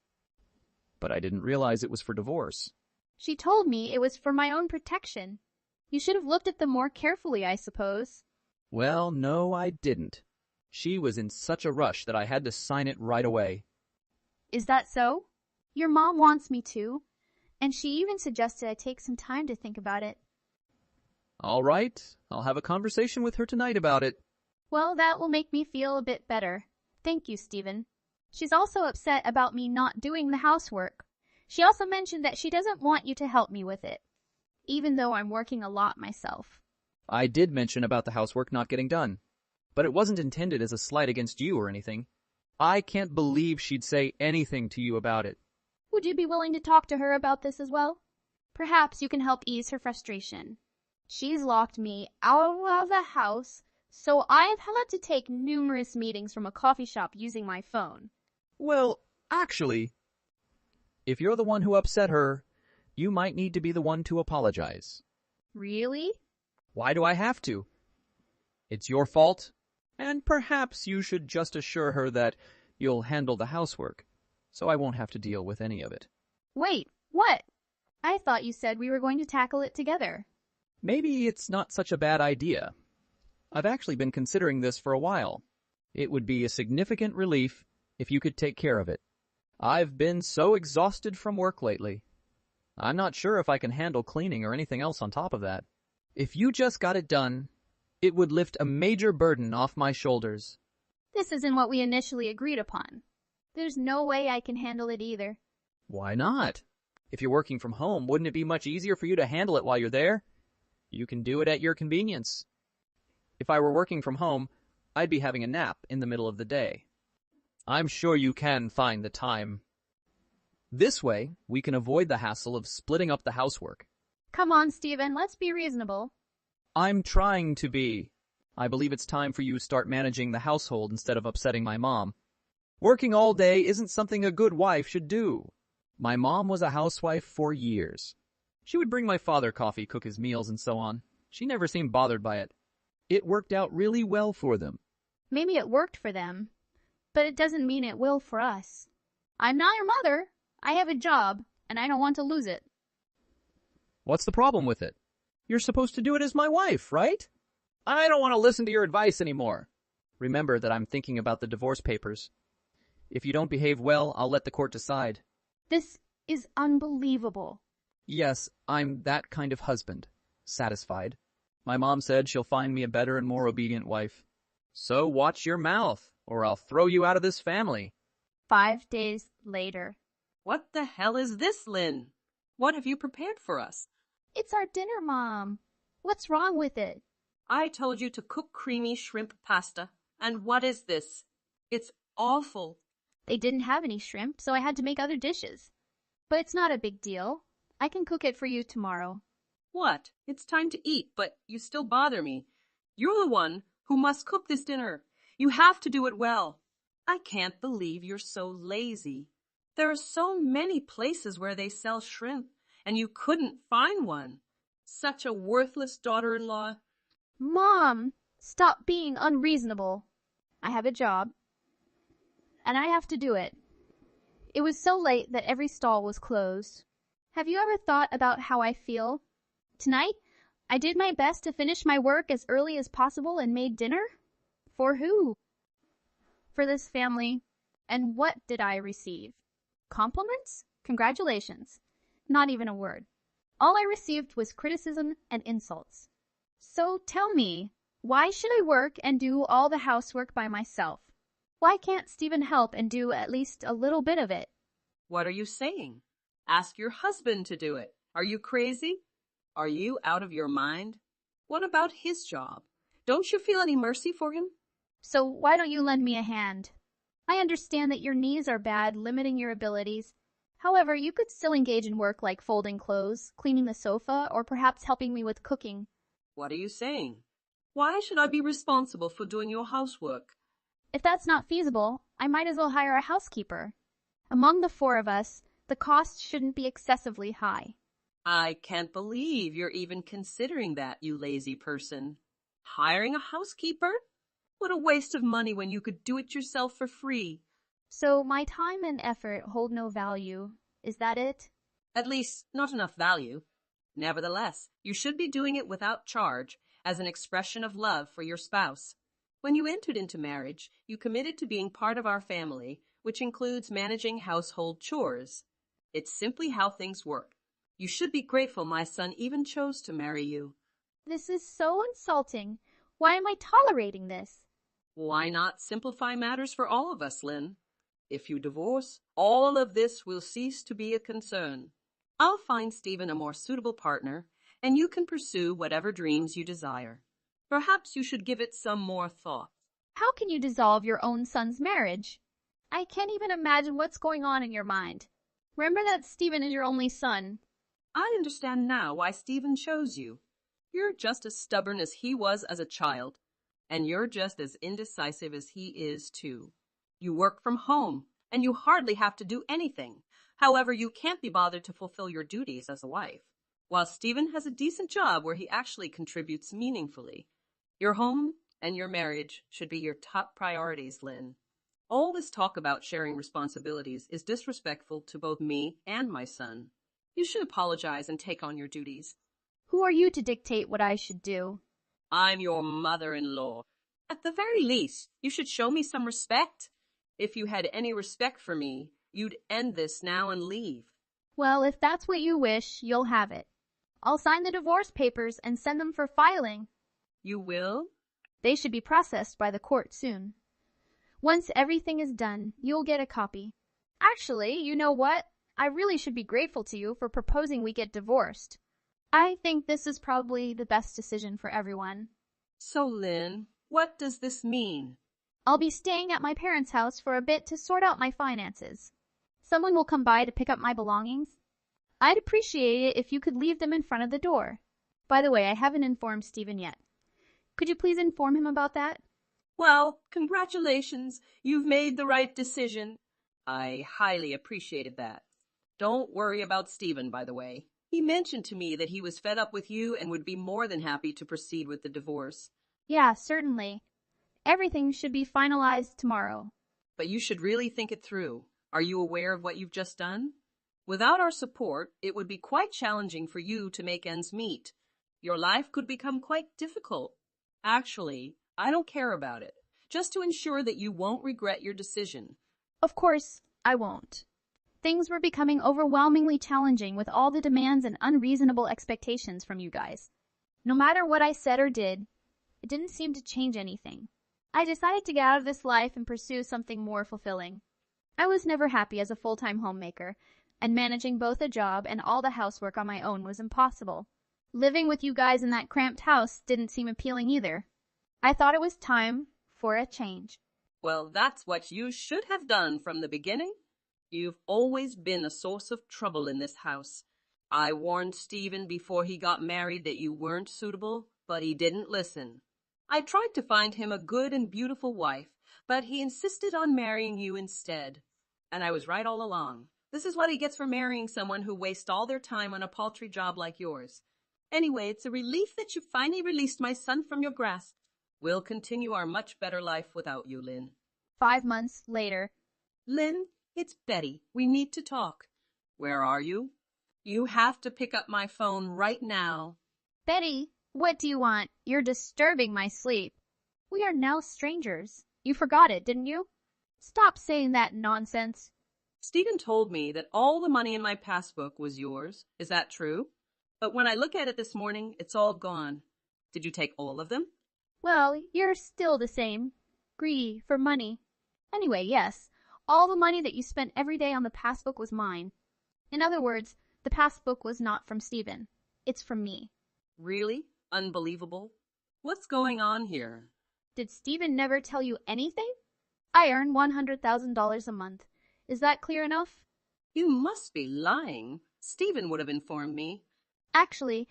But I didn't realize it was for divorce. She told me it was for my own protection. You should have looked at them more carefully, I suppose. Well, no, I didn't. She was in such a rush that I had to sign it right away. Is that so? Your mom wants me to, and she even suggested I take some time to think about it. All right, I'll have a conversation with her tonight about it. Well, that will make me feel a bit better. Thank you, Stephen. She's also upset about me not doing the housework. She also mentioned that she doesn't want you to help me with it, even though I'm working a lot myself. I did mention about the housework not getting done, but it wasn't intended as a slight against you or anything. I can't believe she'd say anything to you about it. Would you be willing to talk to her about this as well? Perhaps you can help ease her frustration. She's locked me out of the house, so I've had to take numerous meetings from a coffee shop using my phone. Well, actually, if you're the one who upset her, you might need to be the one to apologize. Really? Why do I have to? It's your fault, and perhaps you should just assure her that you'll handle the housework, so I won't have to deal with any of it. Wait, what? I thought you said we were going to tackle it together. Maybe it's not such a bad idea. I've actually been considering this for a while. It would be a significant relief if you could take care of it. I've been so exhausted from work lately. I'm not sure if I can handle cleaning or anything else on top of that. If you just got it done, it would lift a major burden off my shoulders. This isn't what we initially agreed upon. There's no way I can handle it either. Why not? If you're working from home, wouldn't it be much easier for you to handle it while you're there? You can do it at your convenience. If I were working from home, I'd be having a nap in the middle of the day. I'm sure you can find the time. This way, we can avoid the hassle of splitting up the housework. Come on, Stephen, let's be reasonable. I'm trying to be. I believe it's time for you to start managing the household instead of upsetting my mom. Working all day isn't something a good wife should do. My mom was a housewife for years. She would bring my father coffee, cook his meals, and so on. She never seemed bothered by it. It worked out really well for them. Maybe it worked for them, but it doesn't mean it will for us. I'm not your mother. I have a job, and I don't want to lose it. What's the problem with it? You're supposed to do it as my wife, right? I don't want to listen to your advice anymore. Remember that I'm thinking about the divorce papers. If you don't behave well, I'll let the court decide. This is unbelievable. Yes, I'm that kind of husband. Satisfied. My mom said she'll find me a better and more obedient wife. So watch your mouth, or I'll throw you out of this family. 5 days later. What the hell is this, Lynn? What have you prepared for us? It's our dinner, Mom. What's wrong with it? I told you to cook creamy shrimp pasta. And what is this? It's awful. They didn't have any shrimp, so I had to make other dishes. But it's not a big deal. I can cook it for you tomorrow. What? It's time to eat, but you still bother me. You're the one who must cook this dinner. You have to do it well. I can't believe you're so lazy. There are so many places where they sell shrimp, and you couldn't find one. Such a worthless daughter-in-law. Mom, stop being unreasonable. I have a job, and I have to do it. It was so late that every stall was closed. Have you ever thought about how I feel? Tonight, I did my best to finish my work as early as possible and made dinner. For who? For this family. And what did I receive? Compliments? Congratulations. Not even a word. All I received was criticism and insults. So tell me, why should I work and do all the housework by myself? Why can't Stephen help and do at least a little bit of it? What are you saying? Ask your husband to do it. Are you crazy? Are you out of your mind? What about his job? Don't you feel any mercy for him? So why don't you lend me a hand? I understand that your knees are bad, limiting your abilities. However, you could still engage in work like folding clothes, cleaning the sofa, or perhaps helping me with cooking. What are you saying? Why should I be responsible for doing your housework? If that's not feasible, I might as well hire a housekeeper. Among the four of us, the cost shouldn't be excessively high. I can't believe you're even considering that, you lazy person. Hiring a housekeeper? What a waste of money when you could do it yourself for free. So my time and effort hold no value. Is that it? At least, not enough value. Nevertheless, you should be doing it without charge, as an expression of love for your spouse. When you entered into marriage, you committed to being part of our family, which includes managing household chores. It's simply how things work. You should be grateful my son even chose to marry you. This is so insulting. Why am I tolerating this? Why not simplify matters for all of us, Lynn? If you divorce, all of this will cease to be a concern. I'll find Stephen a more suitable partner, and you can pursue whatever dreams you desire. Perhaps you should give it some more thought. How can you dissolve your own son's marriage? I can't even imagine what's going on in your mind. Remember that Stephen is your only son. I understand now why Stephen chose you. You're just as stubborn as he was as a child, and you're just as indecisive as he is, too. You work from home, and you hardly have to do anything. However, you can't be bothered to fulfill your duties as a wife, while Stephen has a decent job where he actually contributes meaningfully. Your home and your marriage should be your top priorities, Lynn. All this talk about sharing responsibilities is disrespectful to both me and my son. You should apologize and take on your duties. Who are you to dictate what I should do? I'm your mother-in-law. At the very least, you should show me some respect. If you had any respect for me, you'd end this now and leave. Well, if that's what you wish, you'll have it. I'll sign the divorce papers and send them for filing. You will? They should be processed by the court soon. Once everything is done, you'll get a copy. Actually, you know what? I really should be grateful to you for proposing we get divorced. I think this is probably the best decision for everyone. So, Lynn, what does this mean? I'll be staying at my parents' house for a bit to sort out my finances. Someone will come by to pick up my belongings. I'd appreciate it if you could leave them in front of the door. By the way, I haven't informed Stephen yet. Could you please inform him about that? Well, congratulations. You've made the right decision. I highly appreciated that. Don't worry about Stephen, by the way. He mentioned to me that he was fed up with you and would be more than happy to proceed with the divorce. Yeah, certainly. Everything should be finalized tomorrow. But you should really think it through. Are you aware of what you've just done? Without our support, it would be quite challenging for you to make ends meet. Your life could become quite difficult. Actually, I don't care about it, just to ensure that you won't regret your decision. Of course, I won't. Things were becoming overwhelmingly challenging with all the demands and unreasonable expectations from you guys. No matter what I said or did, it didn't seem to change anything. I decided to get out of this life and pursue something more fulfilling. I was never happy as a full-time homemaker, and managing both a job and all the housework on my own was impossible. Living with you guys in that cramped house didn't seem appealing either. I thought it was time for a change. Well, that's what you should have done from the beginning. You've always been a source of trouble in this house. I warned Stephen before he got married that you weren't suitable, but he didn't listen. I tried to find him a good and beautiful wife, but he insisted on marrying you instead. And I was right all along. This is what he gets for marrying someone who wastes all their time on a paltry job like yours. Anyway, it's a relief that you finally released my son from your grasp. We'll continue our much better life without you, Lynn. 5 months later. Lynn, it's Betty. We need to talk. Where are you? You have to pick up my phone right now. Betty, what do you want? You're disturbing my sleep. We are now strangers. You forgot it, didn't you? Stop saying that nonsense. Stephen told me that all the money in my passbook was yours. Is that true? But when I look at it this morning, it's all gone. Did you take all of them? Well, you're still the same. Greedy for money. Anyway, yes, all the money that you spent every day on the passbook was mine. In other words, the passbook was not from Stephen. It's from me. Really? Unbelievable. What's going on here? Did Stephen never tell you anything? I earn $100,000 a month. Is that clear enough? You must be lying. Stephen would have informed me. Actually,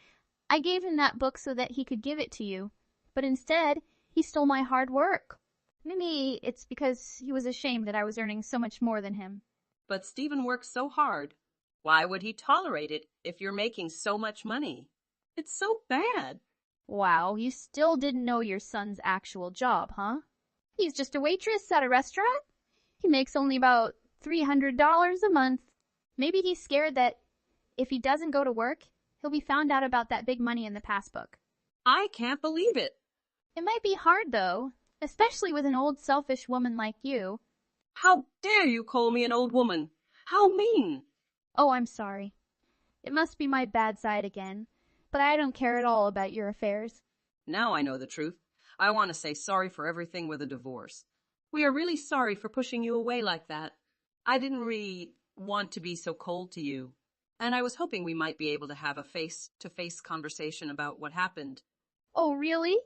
I gave him that book so that he could give it to you. But instead, he stole my hard work. Maybe it's because he was ashamed that I was earning so much more than him. But Stephen works so hard. Why would he tolerate it if you're making so much money? It's so bad. Wow, you still didn't know your son's actual job, huh? He's just a waitress at a restaurant. He makes only about $300 a month. Maybe he's scared that if he doesn't go to work, he'll be found out about that big money in the passbook. I can't believe it. It might be hard, though, especially with an old selfish woman like you. How dare you call me an old woman? How mean! Oh, I'm sorry. It must be my bad side again, but I don't care at all about your affairs. Now I know the truth. I want to say sorry for everything with a divorce. We are really sorry for pushing you away like that. I didn't really want to be so cold to you, and I was hoping we might be able to have a face-to-face conversation about what happened. Oh, really?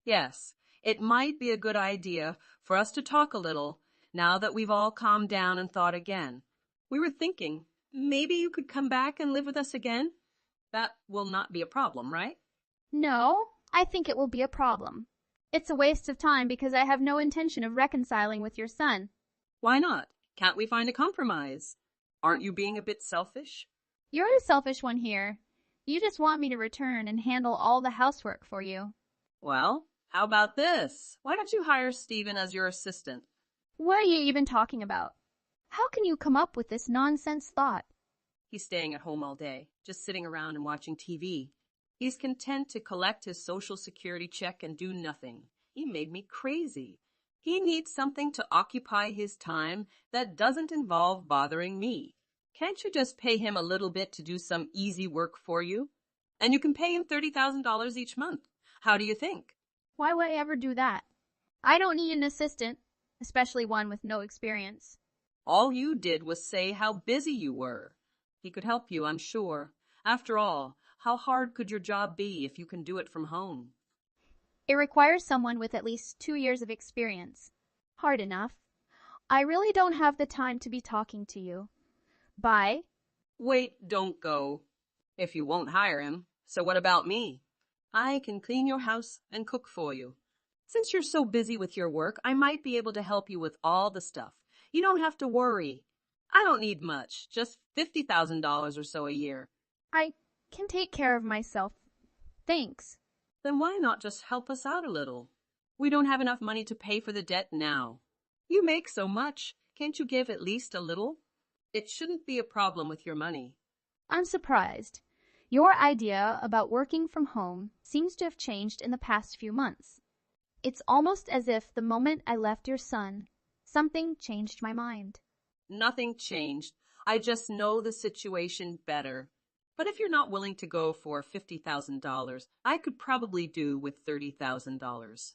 Yes, it might be a good idea for us to talk a little now that we've all calmed down and thought again. We were thinking, maybe you could come back and live with us again? That will not be a problem, right? No, I think it will be a problem. It's a waste of time because I have no intention of reconciling with your son. Why not? Can't we find a compromise? Aren't you being a bit selfish? You're the selfish one here. You just want me to return and handle all the housework for you. Well, how about this? Why don't you hire Stephen as your assistant? What are you even talking about? How can you come up with this nonsense thought? He's staying at home all day, just sitting around and watching TV. He's content to collect his Social Security check and do nothing. He made me crazy. He needs something to occupy his time that doesn't involve bothering me. Can't you just pay him a little bit to do some easy work for you? And you can pay him $30,000 each month. How do you think? Why would I ever do that? I don't need an assistant, especially one with no experience. All you did was say how busy you were. He could help you, I'm sure. After all, how hard could your job be if you can do it from home? It requires someone with at least 2 years of experience. Hard enough. I really don't have the time to be talking to you. Bye. Wait, don't go. If you won't hire him, so what about me? I can clean your house and cook for you. Since you're so busy with your work, I might be able to help you with all the stuff. You don't have to worry. I don't need much, just $50,000 or so a year. I can take care of myself. Thanks. Then why not just help us out a little? We don't have enough money to pay for the debt now. You make so much. Can't you give at least a little? It shouldn't be a problem with your money. I'm surprised. Your idea about working from home seems to have changed in the past few months. It's almost as if the moment I left your son, something changed my mind. Nothing changed. I just know the situation better. But if you're not willing to go for $50,000, I could probably do with $30,000.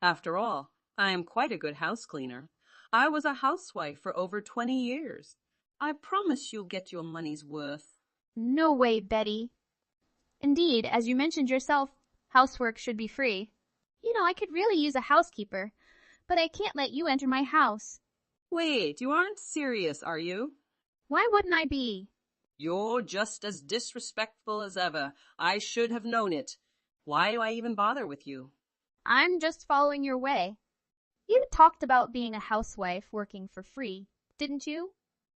After all, I am quite a good house cleaner. I was a housewife for over 20 years. I promise you'll get your money's worth. No way, Betty. Indeed, as you mentioned yourself, housework should be free. I could really use a housekeeper, but I can't let you enter my house. Wait, you aren't serious, are you? Why wouldn't I be? You're just as disrespectful as ever. I should have known it. Why do I even bother with you? I'm just following your way. You talked about being a housewife working for free, didn't you?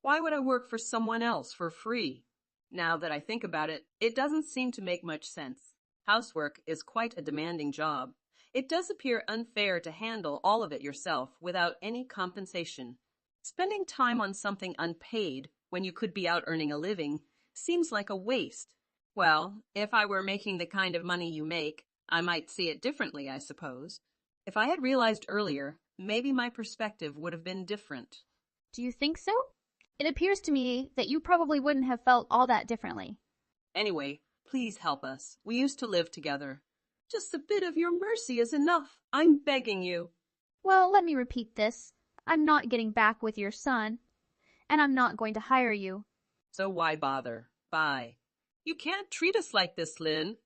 Why would I work for someone else for free? Now that I think about it, it doesn't seem to make much sense. Housework is quite a demanding job. It does appear unfair to handle all of it yourself without any compensation. Spending time on something unpaid when you could be out earning a living seems like a waste. Well, if I were making the kind of money you make, I might see it differently, I suppose. If I had realized earlier, maybe my perspective would have been different. Do you think so? It appears to me that you probably wouldn't have felt all that differently. Anyway, please help us. We used to live together. Just a bit of your mercy is enough. I'm begging you. Well, let me repeat this. I'm not getting back with your son, and I'm not going to hire you. So why bother? Bye. You can't treat us like this, Lynn.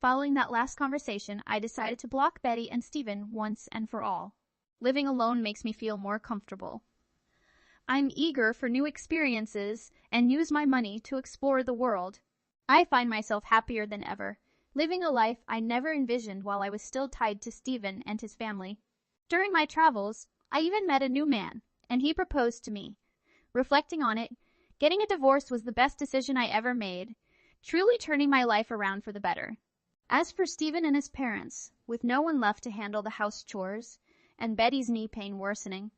Following that last conversation, I decided to block Betty and Stephen once and for all. Living alone makes me feel more comfortable. I'm eager for new experiences and use my money to explore the world. I find myself happier than ever, living a life I never envisioned while I was still tied to Stephen and his family. During my travels, I even met a new man, and he proposed to me. Reflecting on it, getting a divorce was the best decision I ever made, truly turning my life around for the better. As for Stephen and his parents, with no one left to handle the house chores, and Betty's knee pain worsening,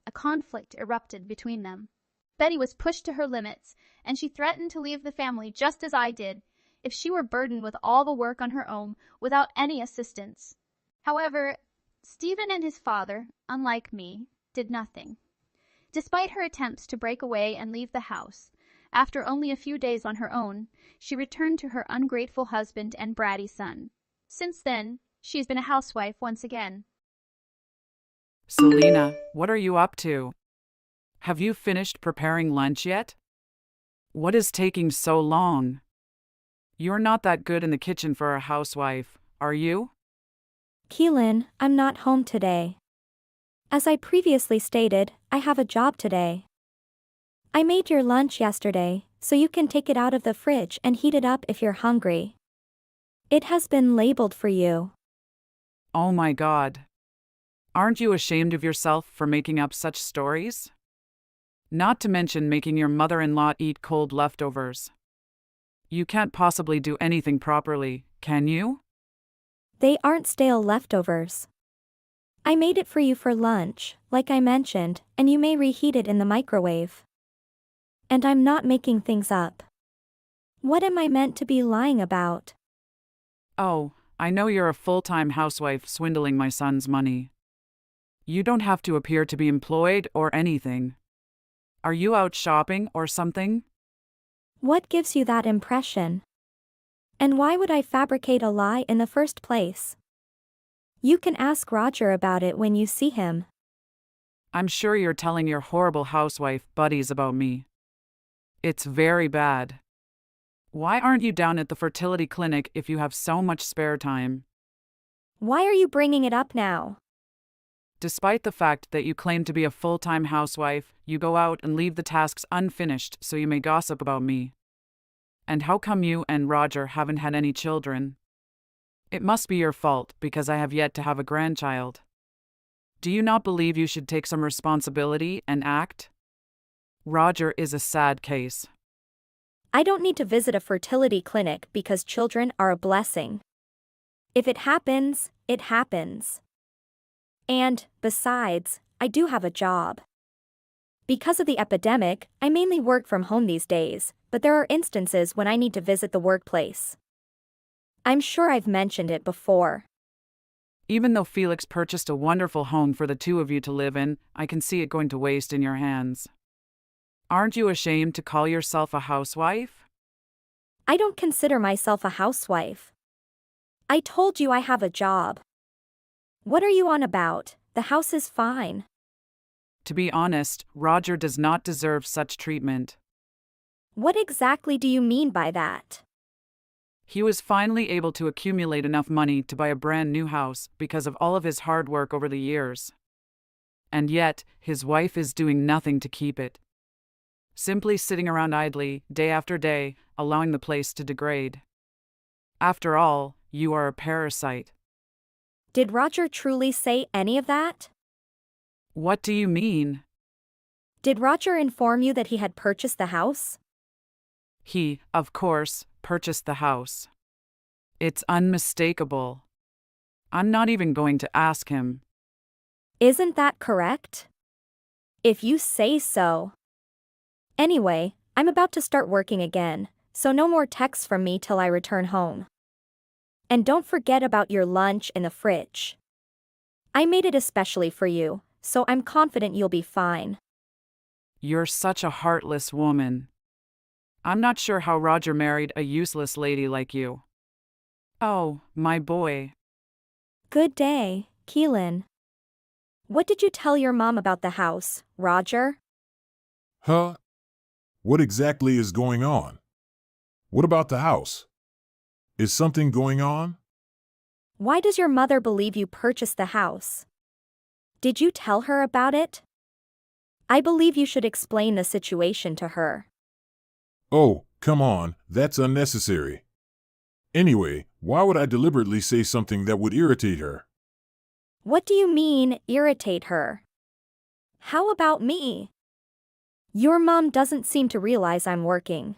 a conflict erupted between them. Betty was pushed to her limits, and she threatened to leave the family just as I did, if she were burdened with all the work on her own without any assistance. However, Stephen and his father, unlike me, did nothing. Despite her attempts to break away and leave the house, after only a few days on her own, she returned to her ungrateful husband and bratty son. Since then, she has been a housewife once again. Selena, what are you up to? Have you finished preparing lunch yet? What is taking so long? You're not that good in the kitchen for a housewife, are you? Keelan, I'm not home today. As I previously stated, I have a job today. I made your lunch yesterday, so you can take it out of the fridge and heat it up if you're hungry. It has been labeled for you. Oh my God. Aren't you ashamed of yourself for making up such stories? Not to mention making your mother-in-law eat cold leftovers. You can't possibly do anything properly, can you? They aren't stale leftovers. I made it for you for lunch, like I mentioned, and you may reheat it in the microwave. And I'm not making things up. What am I meant to be lying about? Oh, I know you're a full-time housewife swindling my son's money. You don't have to appear to be employed or anything. Are you out shopping or something? What gives you that impression? And why would I fabricate a lie in the first place? You can ask Roger about it when you see him. I'm sure you're telling your horrible housewife buddies about me. It's very bad. Why aren't you down at the fertility clinic if you have so much spare time? Why are you bringing it up now? Despite the fact that you claim to be a full-time housewife, you go out and leave the tasks unfinished so you may gossip about me. And how come you and Roger haven't had any children? It must be your fault because I have yet to have a grandchild. Do you not believe you should take some responsibility and act? Roger is a sad case. I don't need to visit a fertility clinic because children are a blessing. If it happens, it happens. And, besides, I do have a job. Because of the epidemic, I mainly work from home these days, but there are instances when I need to visit the workplace. I'm sure I've mentioned it before. Even though Felix purchased a wonderful home for the two of you to live in, I can see it going to waste in your hands. Aren't you ashamed to call yourself a housewife? I don't consider myself a housewife. I told you I have a job. What are you on about? The house is fine. To be honest, Roger does not deserve such treatment. What exactly do you mean by that? He was finally able to accumulate enough money to buy a brand new house because of all of his hard work over the years. And yet, his wife is doing nothing to keep it. Simply sitting around idly, day after day, allowing the place to degrade. After all, you are a parasite. Did Roger truly say any of that? What do you mean? Did Roger inform you that he had purchased the house? He, of course, purchased the house. It's unmistakable. I'm not even going to ask him. Isn't that correct? If you say so. Anyway, I'm about to start working again, so no more texts from me till I return home. And don't forget about your lunch in the fridge. I made it especially for you, so I'm confident you'll be fine. You're such a heartless woman. I'm not sure how Roger married a useless lady like you. Oh, my boy. Good day, Keelan. What did you tell your mom about the house, Roger? Huh? What exactly is going on? What about the house? Is something going on? Why does your mother believe you purchased the house? Did you tell her about it? I believe you should explain the situation to her. Oh, come on, that's unnecessary. Anyway, why would I deliberately say something that would irritate her? What do you mean, irritate her? How about me? Your mom doesn't seem to realize I'm working.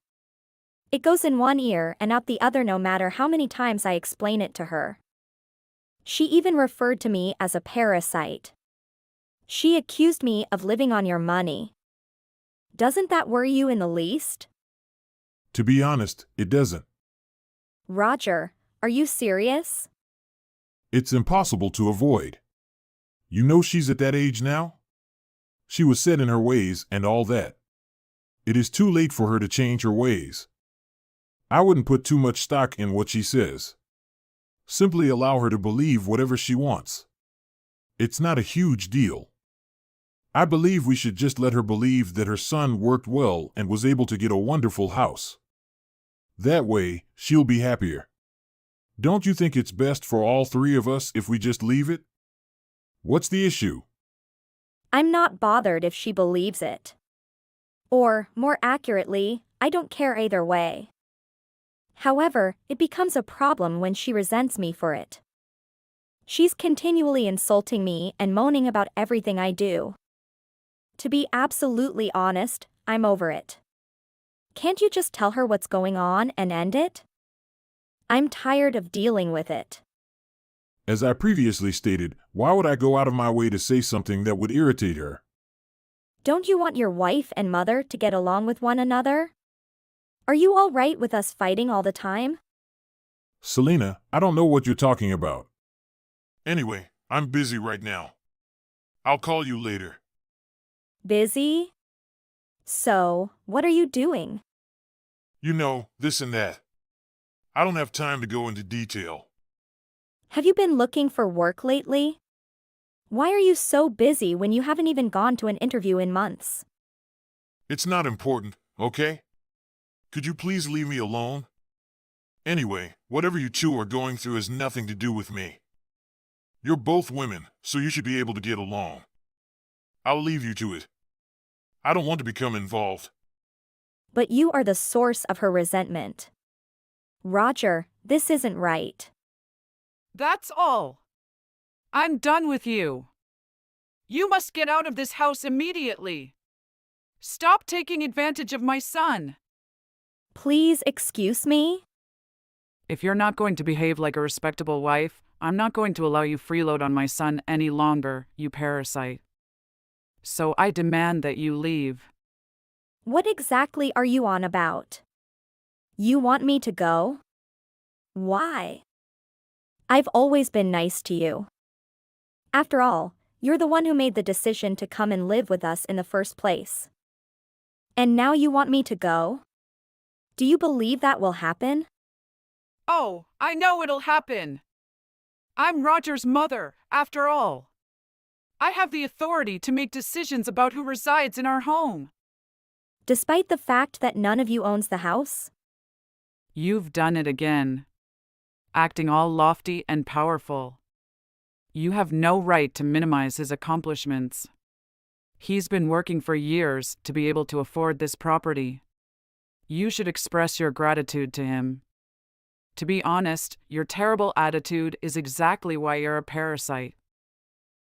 It goes in one ear and out the other no matter how many times I explain it to her. She even referred to me as a parasite. She accused me of living on your money. Doesn't that worry you in the least? To be honest, it doesn't. Roger, are you serious? It's impossible to avoid. You know she's at that age now? She was set in her ways and all that. It is too late for her to change her ways. I wouldn't put too much stock in what she says. Simply allow her to believe whatever she wants. It's not a huge deal. I believe we should just let her believe that her son worked well and was able to get a wonderful house. That way, she'll be happier. Don't you think it's best for all three of us if we just leave it? What's the issue? I'm not bothered if she believes it. Or, more accurately, I don't care either way. However, it becomes a problem when she resents me for it. She's continually insulting me and moaning about everything I do. To be absolutely honest, I'm over it. Can't you just tell her what's going on and end it? I'm tired of dealing with it. As I previously stated, why would I go out of my way to say something that would irritate her? Don't you want your wife and mother to get along with one another? Are you all right with us fighting all the time? Selena, I don't know what you're talking about. Anyway, I'm busy right now. I'll call you later. Busy? So, what are you doing? You know, this and that. I don't have time to go into detail. Have you been looking for work lately? Why are you so busy when you haven't even gone to an interview in months? It's not important, okay? Could you please leave me alone? Anyway, whatever you two are going through has nothing to do with me. You're both women, so you should be able to get along. I'll leave you to it. I don't want to become involved. But you are the source of her resentment. Roger, this isn't right. That's all. I'm done with you. You must get out of this house immediately. Stop taking advantage of my son. Please excuse me? If you're not going to behave like a respectable wife, I'm not going to allow you freeload on my son any longer, you parasite. So I demand that you leave. What exactly are you on about? You want me to go? Why? I've always been nice to you. After all, you're the one who made the decision to come and live with us in the first place. And now you want me to go? Do you believe that will happen? Oh, I know it'll happen. I'm Roger's mother, after all. I have the authority to make decisions about who resides in our home. Despite the fact that none of you owns the house? You've done it again. Acting all lofty and powerful. You have no right to minimize his accomplishments. He's been working for years to be able to afford this property. You should express your gratitude to him. To be honest, your terrible attitude is exactly why you're a parasite.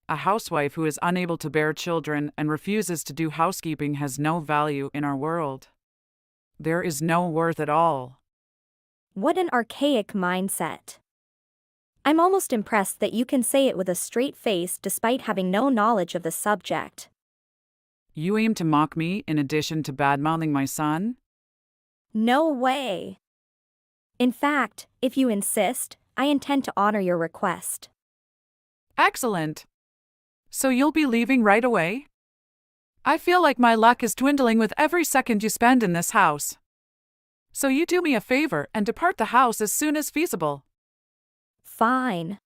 A housewife who is unable to bear children and refuses to do housekeeping has no value in our world. There is no worth at all. What an archaic mindset. I'm almost impressed that you can say it with a straight face despite having no knowledge of the subject. You aim to mock me in addition to badmouthing my son? No way. In fact, if you insist, I intend to honor your request. Excellent. So you'll be leaving right away? I feel like my luck is dwindling with every second you spend in this house. So you do me a favor and depart the house as soon as feasible. Fine.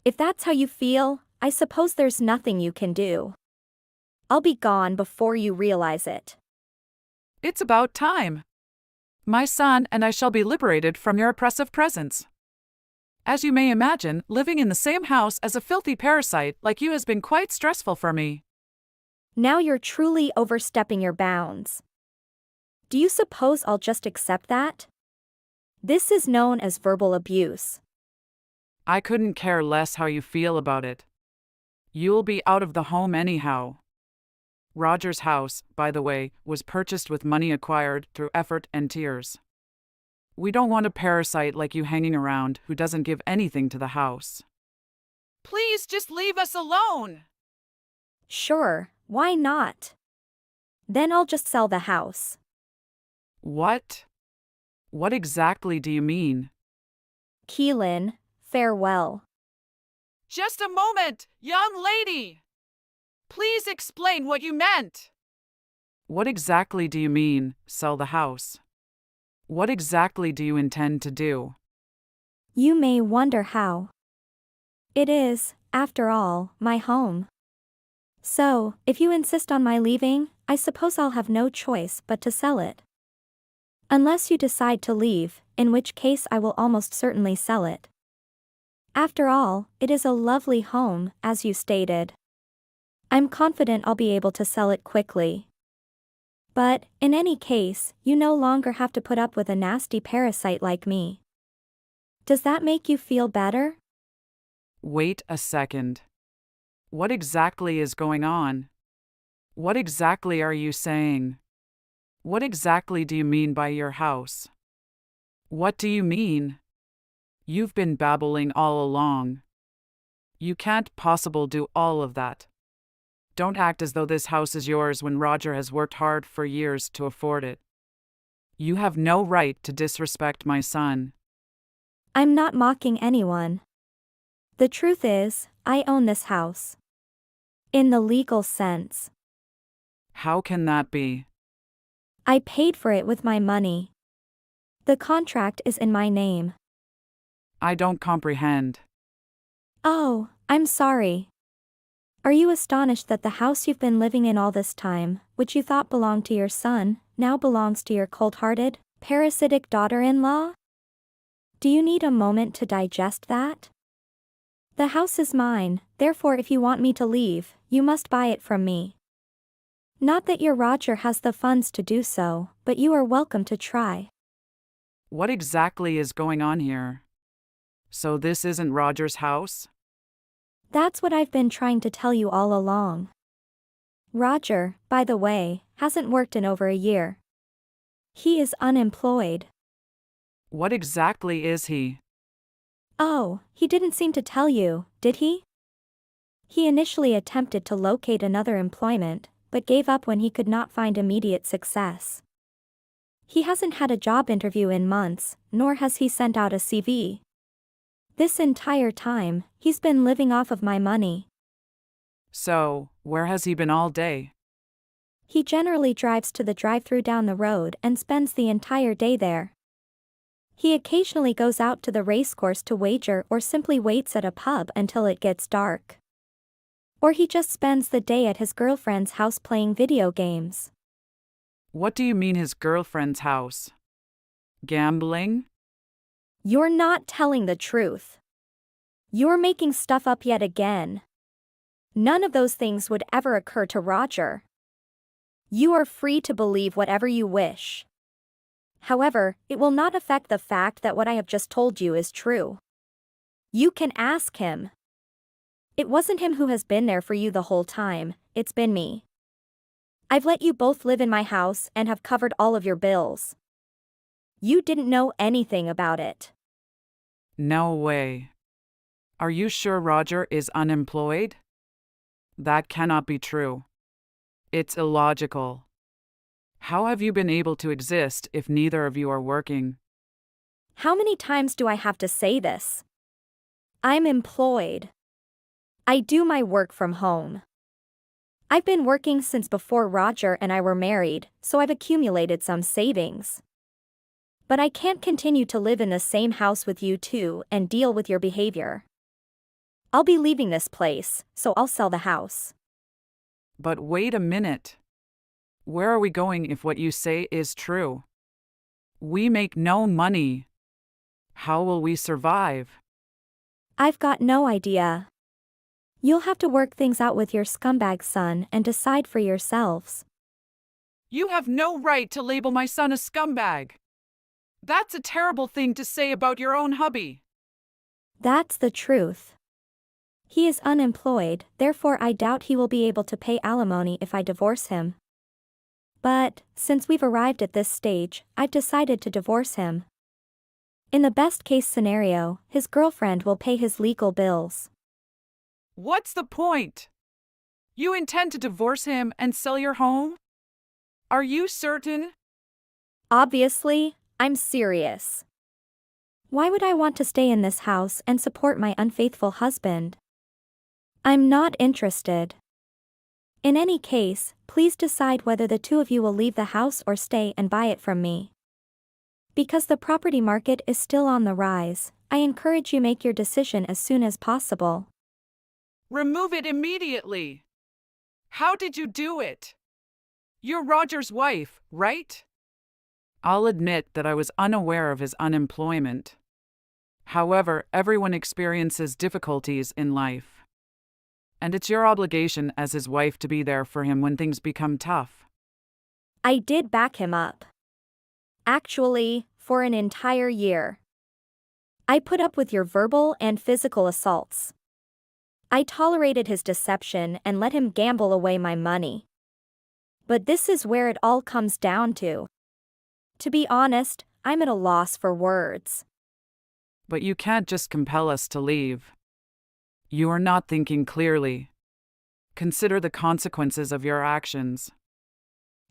If that's how you feel, I suppose there's nothing you can do. I'll be gone before you realize it. It's about time. My son and I shall be liberated from your oppressive presence. As you may imagine, living in the same house as a filthy parasite like you has been quite stressful for me. Now you're truly overstepping your bounds. Do you suppose I'll just accept that? This is known as verbal abuse. I couldn't care less how you feel about it. You'll be out of the home anyhow. Roger's house, by the way, was purchased with money acquired through effort and tears. We don't want a parasite like you hanging around who doesn't give anything to the house. Please just leave us alone! Sure, why not? Then I'll just sell the house. What? What exactly do you mean? Keelan, farewell. Just a moment, young lady! Please explain what you meant! What exactly do you mean, sell the house? What exactly do you intend to do? You may wonder how. It is, after all, my home. So, if you insist on my leaving, I suppose I'll have no choice but to sell it. Unless you decide to leave, in which case I will almost certainly sell it. After all, it is a lovely home, as you stated. I'm confident I'll be able to sell it quickly. But, in any case, you no longer have to put up with a nasty parasite like me. Does that make you feel better? Wait a second. What exactly is going on? What exactly are you saying? What exactly do you mean by your house? What do you mean? You've been babbling all along. You can't possibly do all of that. Don't act as though this house is yours when Roger has worked hard for years to afford it. You have no right to disrespect my son. I'm not mocking anyone. The truth is, I own this house. In the legal sense. How can that be? I paid for it with my money. The contract is in my name. I don't comprehend. Oh, I'm sorry. Are you astonished that the house you've been living in all this time, which you thought belonged to your son, now belongs to your cold-hearted, parasitic daughter-in-law? Do you need a moment to digest that? The house is mine, therefore if you want me to leave, you must buy it from me. Not that your Roger has the funds to do so, but you are welcome to try. What exactly is going on here? So this isn't Roger's house? That's what I've been trying to tell you all along. Roger, by the way, hasn't worked in over a year. He is unemployed. What exactly is he? Oh, he didn't seem to tell you, did he? He initially attempted to locate another employment, but gave up when he could not find immediate success. He hasn't had a job interview in months, nor has he sent out a CV. This entire time, he's been living off of my money. So, where has he been all day? He generally drives to the drive-thru down the road and spends the entire day there. He occasionally goes out to the racecourse to wager or simply waits at a pub until it gets dark. Or he just spends the day at his girlfriend's house playing video games. What do you mean his girlfriend's house? Gambling? You're not telling the truth. You're making stuff up yet again. None of those things would ever occur to Roger. You are free to believe whatever you wish. However, it will not affect the fact that what I have just told you is true. You can ask him. It wasn't him who has been there for you the whole time, it's been me. I've let you both live in my house and have covered all of your bills. You didn't know anything about it. No way. Are you sure Roger is unemployed? That cannot be true. It's illogical. How have you been able to exist if neither of you are working? How many times do I have to say this? I'm employed. I do my work from home. I've been working since before Roger and I were married, so I've accumulated some savings. But I can't continue to live in the same house with you two and deal with your behavior. I'll be leaving this place, so I'll sell the house. But wait a minute. Where are we going if what you say is true? We make no money. How will we survive? I've got no idea. You'll have to work things out with your scumbag son and decide for yourselves. You have no right to label my son a scumbag. That's a terrible thing to say about your own hubby. That's the truth. He is unemployed, therefore I doubt he will be able to pay alimony if I divorce him. But, since we've arrived at this stage, I've decided to divorce him. In the best case scenario, his girlfriend will pay his legal bills. What's the point? You intend to divorce him and sell your home? Are you certain? Obviously, I'm serious. Why would I want to stay in this house and support my unfaithful husband? I'm not interested. In any case, please decide whether the two of you will leave the house or stay and buy it from me. Because the property market is still on the rise, I encourage you make your decision as soon as possible. Remove it immediately. How did you do it? You're Roger's wife, right? I'll admit that I was unaware of his unemployment. However, everyone experiences difficulties in life. And it's your obligation as his wife to be there for him when things become tough. I did back him up. Actually, for an entire year. I put up with your verbal and physical assaults. I tolerated his deception and let him gamble away my money. But this is where it all comes down to. To be honest, I'm at a loss for words. But you can't just compel us to leave. You are not thinking clearly. Consider the consequences of your actions.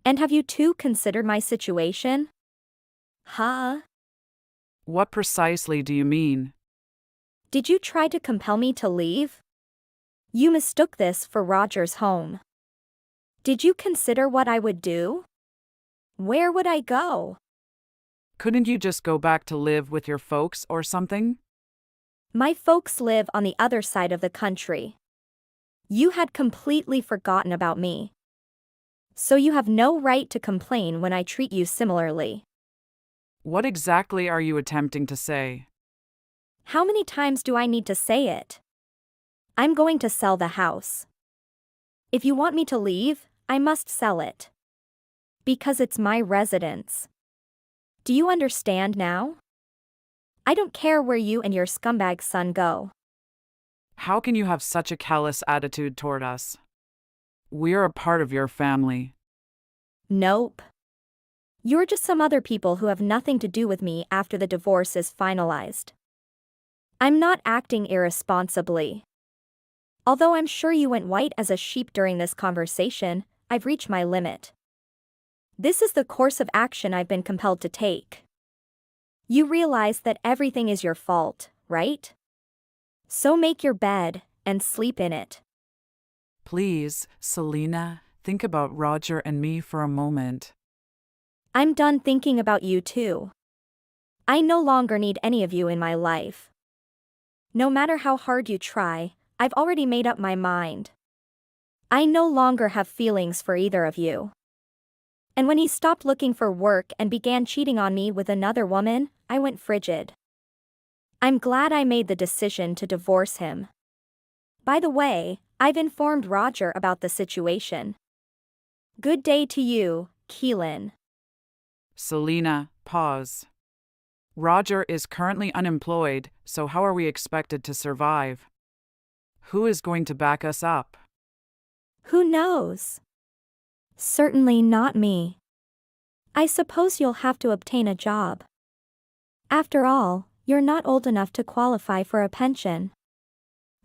And have you too considered my situation? Huh? What precisely do you mean? Did you try to compel me to leave? You mistook this for Roger's home. Did you consider what I would do? Where would I go? Couldn't you just go back to live with your folks or something? My folks live on the other side of the country. You had completely forgotten about me. So you have no right to complain when I treat you similarly. What exactly are you attempting to say? How many times do I need to say it? I'm going to sell the house. If you want me to leave, I must sell it. Because it's my residence. Do you understand now? I don't care where you and your scumbag son go. How can you have such a callous attitude toward us? We're a part of your family. Nope. You're just some other people who have nothing to do with me after the divorce is finalized. I'm not acting irresponsibly. Although I'm sure you went white as a sheep during this conversation, I've reached my limit. This is the course of action I've been compelled to take. You realize that everything is your fault, right? So make your bed and sleep in it. Please, Selena, think about Roger and me for a moment. I'm done thinking about you too. I no longer need any of you in my life. No matter how hard you try, I've already made up my mind. I no longer have feelings for either of you. And when he stopped looking for work and began cheating on me with another woman, I went frigid. I'm glad I made the decision to divorce him. By the way, I've informed Roger about the situation. Good day to you, Keelan. Selena, pause. Roger is currently unemployed, so how are we expected to survive? Who is going to back us up? Who knows? Certainly not me. I suppose you'll have to obtain a job. After all, you're not old enough to qualify for a pension.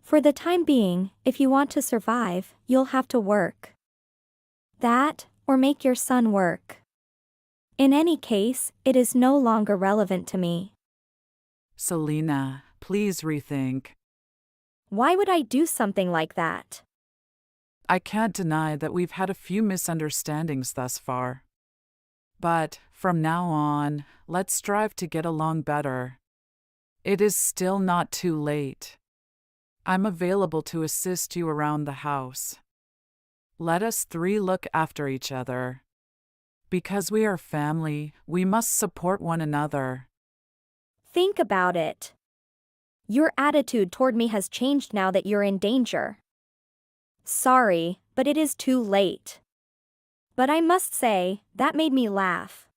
For the time being, if you want to survive, you'll have to work. That, or make your son work. In any case, it is no longer relevant to me. Selena, please rethink. Why would I do something like that? I can't deny that we've had a few misunderstandings thus far. But, from now on, let's strive to get along better. It is still not too late. I'm available to assist you around the house. Let us three look after each other. Because we are family, we must support one another. Think about it. Your attitude toward me has changed now that you're in danger. Sorry, but it is too late. But I must say, that made me laugh.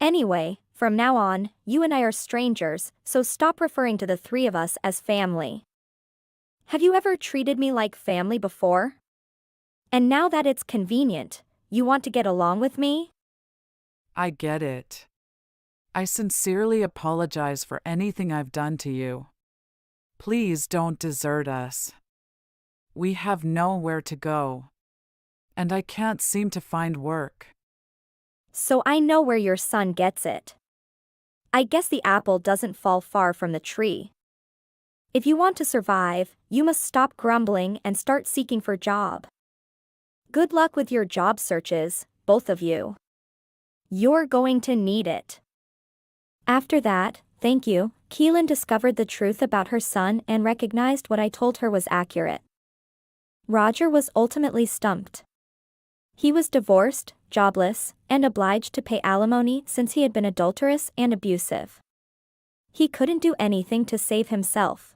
Anyway, from now on, you and I are strangers, so stop referring to the three of us as family. Have you ever treated me like family before? And now that it's convenient, you want to get along with me? I get it. I sincerely apologize for anything I've done to you. Please don't desert us. We have nowhere to go. And I can't seem to find work. So I know where your son gets it. I guess the apple doesn't fall far from the tree. If you want to survive, you must stop grumbling and start seeking for a job. Good luck with your job searches, both of you. You're going to need it. After that, thank you, Keelan discovered the truth about her son and recognized what I told her was accurate. Roger was ultimately stumped. He was divorced, jobless, and obliged to pay alimony since he had been adulterous and abusive. He couldn't do anything to save himself.